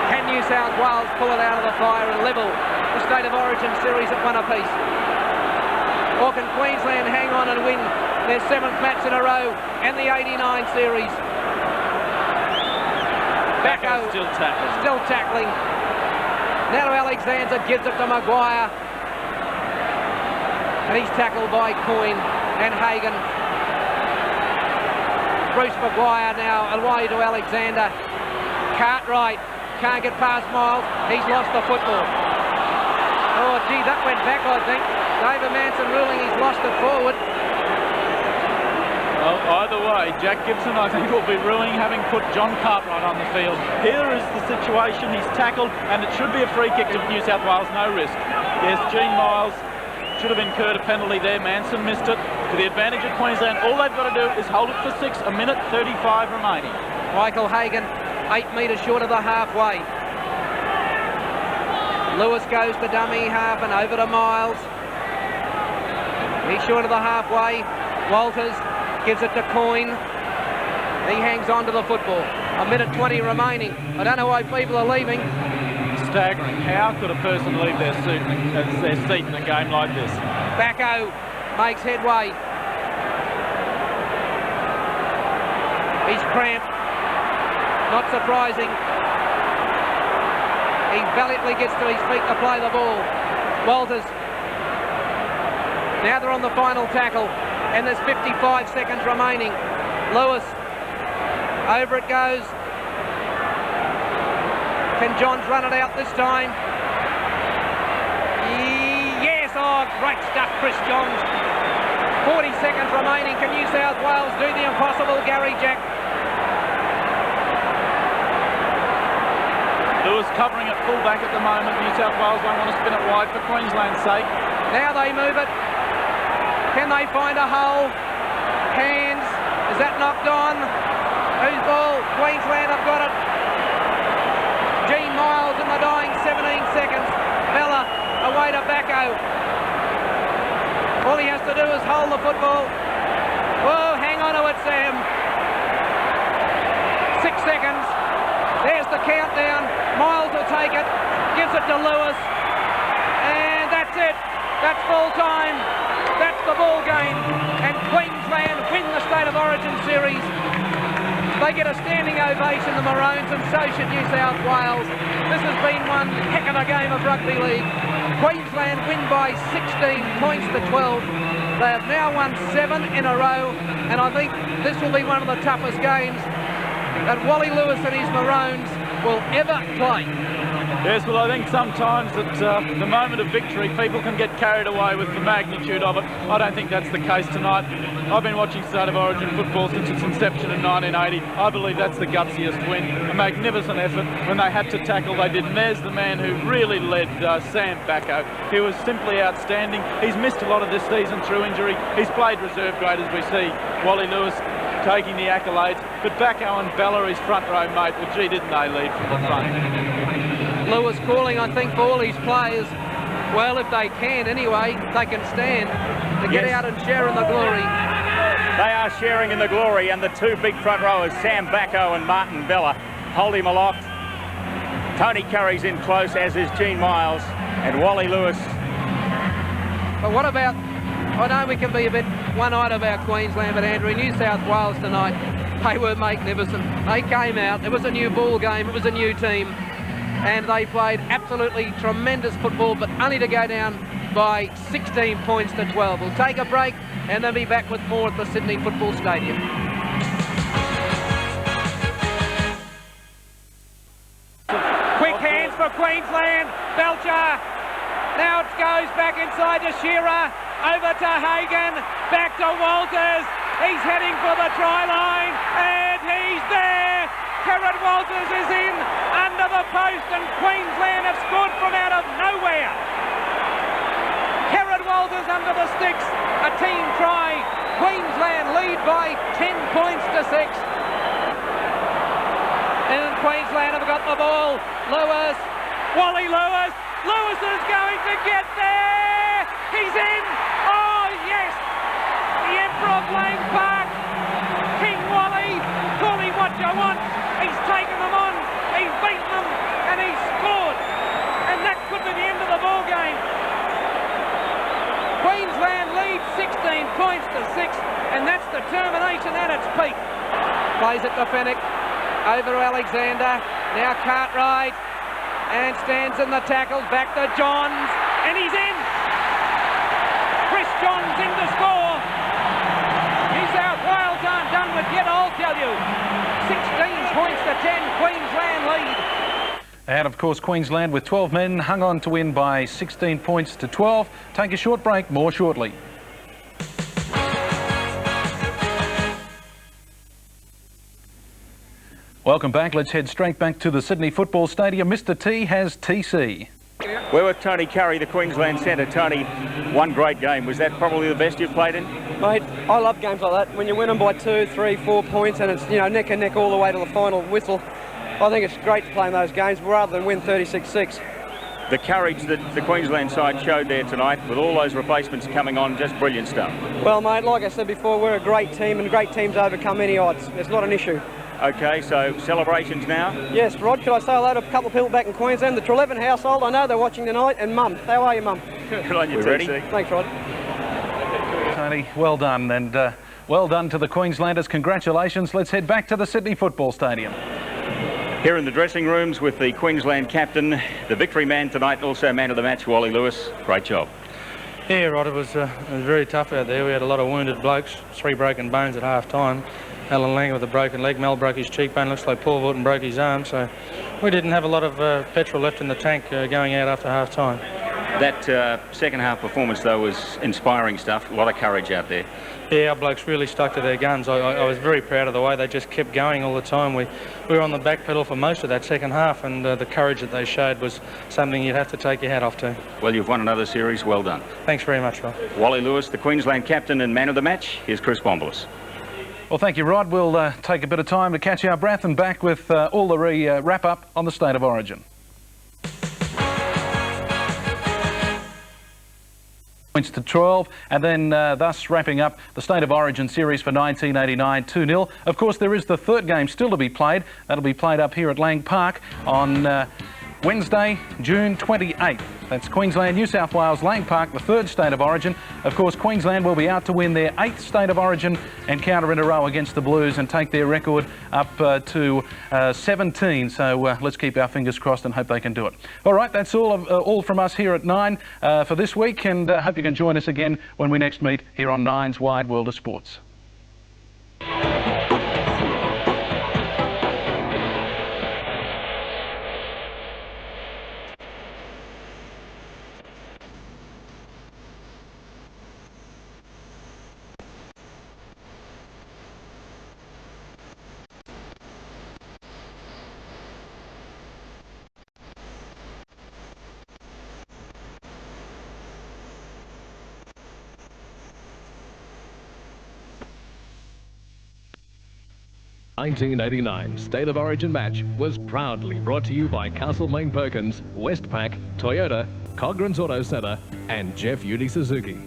Can New South Wales pull it out of the fire and level the State of Origin series at 1 apiece? Or can Queensland hang on and win their 7th match in a row and the 89 series? Bacco still tackling. Now to Alexander, gives it to Maguire. And he's tackled by Coyne and Hagan. Bruce Maguire now away to Alexander. Cartwright can't get past Miles. He's lost the football. Oh, gee, that went back, I think. David Manson ruling he's lost it forward. Well, either way, Jack Gibson, I think, will be ruining having put John Cartwright on the field. Here is the situation. He's tackled, and it should be a free kick to New South Wales, no risk. Yes, Gene Miles should have incurred a penalty there. Manson missed it. To the advantage of Queensland, all they've got to do is hold it for 6, a minute 35 remaining. Michael Hagan, 8 metres short of the halfway. Lewis goes to dummy half and over to Miles. He's short of the halfway. Walters gives it to Coyne. He hangs on to the football. A minute 20 remaining. I don't know why people are leaving. Staggering. How could a person leave their seat in a game like this? Backo makes headway. He's cramped. Not surprising. He valiantly gets to his feet to play the ball. Walters. Now they're on the final tackle, and there's 55 seconds remaining. Lewis. Over it goes. Can Johns run it out this time? Yes, oh, great stuff, Chris Johns. 40 seconds remaining. Can New South Wales do the impossible, Gary Jack? Lewis covering at full back at the moment. New South Wales don't want to spin it wide for Queensland's sake. Now they move it. Can they find a hole? Hands. Is that knocked on? Whose ball? Queensland have got it. Gene Miles in the dying 17 seconds. Bella away to Backo. All he has to do is hold the football. Whoa, hang on to it, Sam. 6 seconds. There's the countdown. Miles will take it. Gives it to Lewis. And that's it. That's full time. That's the ball game. And Queensland win the State of Origin series. They get a standing ovation, the Maroons, and so should New South Wales. This has been one heck of a game of rugby league. Queensland win by 16 points to 12. They have now won 7 in a row, and I think this will be one of the toughest games that Wally Lewis and his Maroons will ever play. Yes, well, I think sometimes at the moment of victory, people can get carried away with the magnitude of it. I don't think that's the case tonight. I've been watching State of Origin football since its inception in 1980. I believe that's the gutsiest win. A magnificent effort. When they had to tackle, they did. And there's the man who really led, Sam Backo. He was simply outstanding. He's missed a lot of this season through injury. He's played reserve grade, as we see. Wally Lewis taking the accolades. But Backo and Bella, his front row mate, well, gee, didn't they lead from the front? Lewis calling, I think, for all his players, well, if they can anyway, they can stand to get out and share in the glory. They are sharing in the glory, and the two big front rowers, Sam Backo and Martin Bella, hold him aloft. Tony Curry's in close, as is Gene Miles, and Wally Lewis. But what about, I know we can be a bit one-eyed about Queensland, but Andrew, New South Wales tonight, they were magnificent. They came out, it was a new ball game, it was a new team, and they played absolutely tremendous football, but only to go down by 16 points to 12. We'll take a break and then be back with more at the Sydney Football Stadium. Quick hands for Queensland. Belcher. Now it goes back inside to Shearer. Over to Hagan. Back to Walters. He's heading for the try line. And he's there. Kerrod Walters is in under the post, and Queensland have scored from out of nowhere. Kerrod Walters under the sticks. A team try. Queensland lead by 10 points to 6. And Queensland have got the ball. Lewis. Wally Lewis. Lewis is going to get there. He's in. Oh, yes. The Emperor of Lane Park. King Wally. Call him what you want. He's taken them on. He's beaten them. And he's scored. And that could be the end of the ball game. Queensland leads 16 points to 6. And that's determination at its peak. Plays it to Fennick. Over Alexander. Now Cartwright. And stands in the tackles, back to Johns, and he's in! Chris Johns in to score! New South Wales aren't done with yet, I'll tell you. 16 points to 10, Queensland lead. And of course, Queensland with 12 men hung on to win by 16 points to 12. Take a short break, more shortly. Welcome back. Let's head straight back to the Sydney Football Stadium. Mr. T has TC. We're with Tony Curry, the Queensland centre. Tony, one great game. Was that probably the best you've played in? Mate, I love games like that. When you win them by 2, 3, 4 points and it's, you know, neck and neck all the way to the final whistle. I think it's great to play in those games rather than win 36-6. The courage that the Queensland side showed there tonight with all those replacements coming on, just brilliant stuff. Well, mate, like I said before, we're a great team and great teams overcome any odds. It's not an issue. Okay, so celebrations now? Yes, Rod, could I say hello to a couple of people back in Queensland? The Treleaven household, I know they're watching tonight, and Mum. How are you, Mum? Good on you, ready? Thanks, Rod. Tony, well done, and well done to the Queenslanders. Congratulations. Let's head back to the Sydney Football Stadium. Here in the dressing rooms with the Queensland captain, the victory man tonight, also man of the match, Wally Lewis. Great job. Yeah, Rod, it was very tough out there. We had a lot of wounded blokes, 3 broken bones at half-time. Alan Langer with a broken leg, Mel broke his cheekbone, looks like Paul Vaughton broke his arm, so we didn't have a lot of petrol left in the tank going out after half-time. That second half performance, though, was inspiring stuff. A lot of courage out there. Yeah, our blokes really stuck to their guns. I was very proud of the way they just kept going all the time. We were on the back pedal for most of that second half, and the courage that they showed was something you'd have to take your hat off to. Well, you've won another series. Well done. Thanks very much, Rod. Wally Lewis, the Queensland captain and man of the match. Here's Chris Bombolis. Well, thank you, Rod. We'll take a bit of time to catch our breath and back with all the wrap-up on the State of Origin. Points to 12, and then thus wrapping up the State of Origin series for 1989, 2-0. Of course, there is the third game still to be played. That'll be played up here at Lang Park on Wednesday, June 28th. That's Queensland, New South Wales, Lang Park, the third State of Origin. Of course, Queensland will be out to win their 8th State of Origin encounter in a row against the Blues and take their record up to 17. So let's keep our fingers crossed and hope they can do it. All right, that's all from us here at 9 for this week, and hope you can join us again when we next meet here on 9's Wide World of Sports. The 1989 State of Origin match was proudly brought to you by Castlemaine Perkins, Westpac, Toyota, Cogran's Auto Centre and Jeff Udi Suzuki.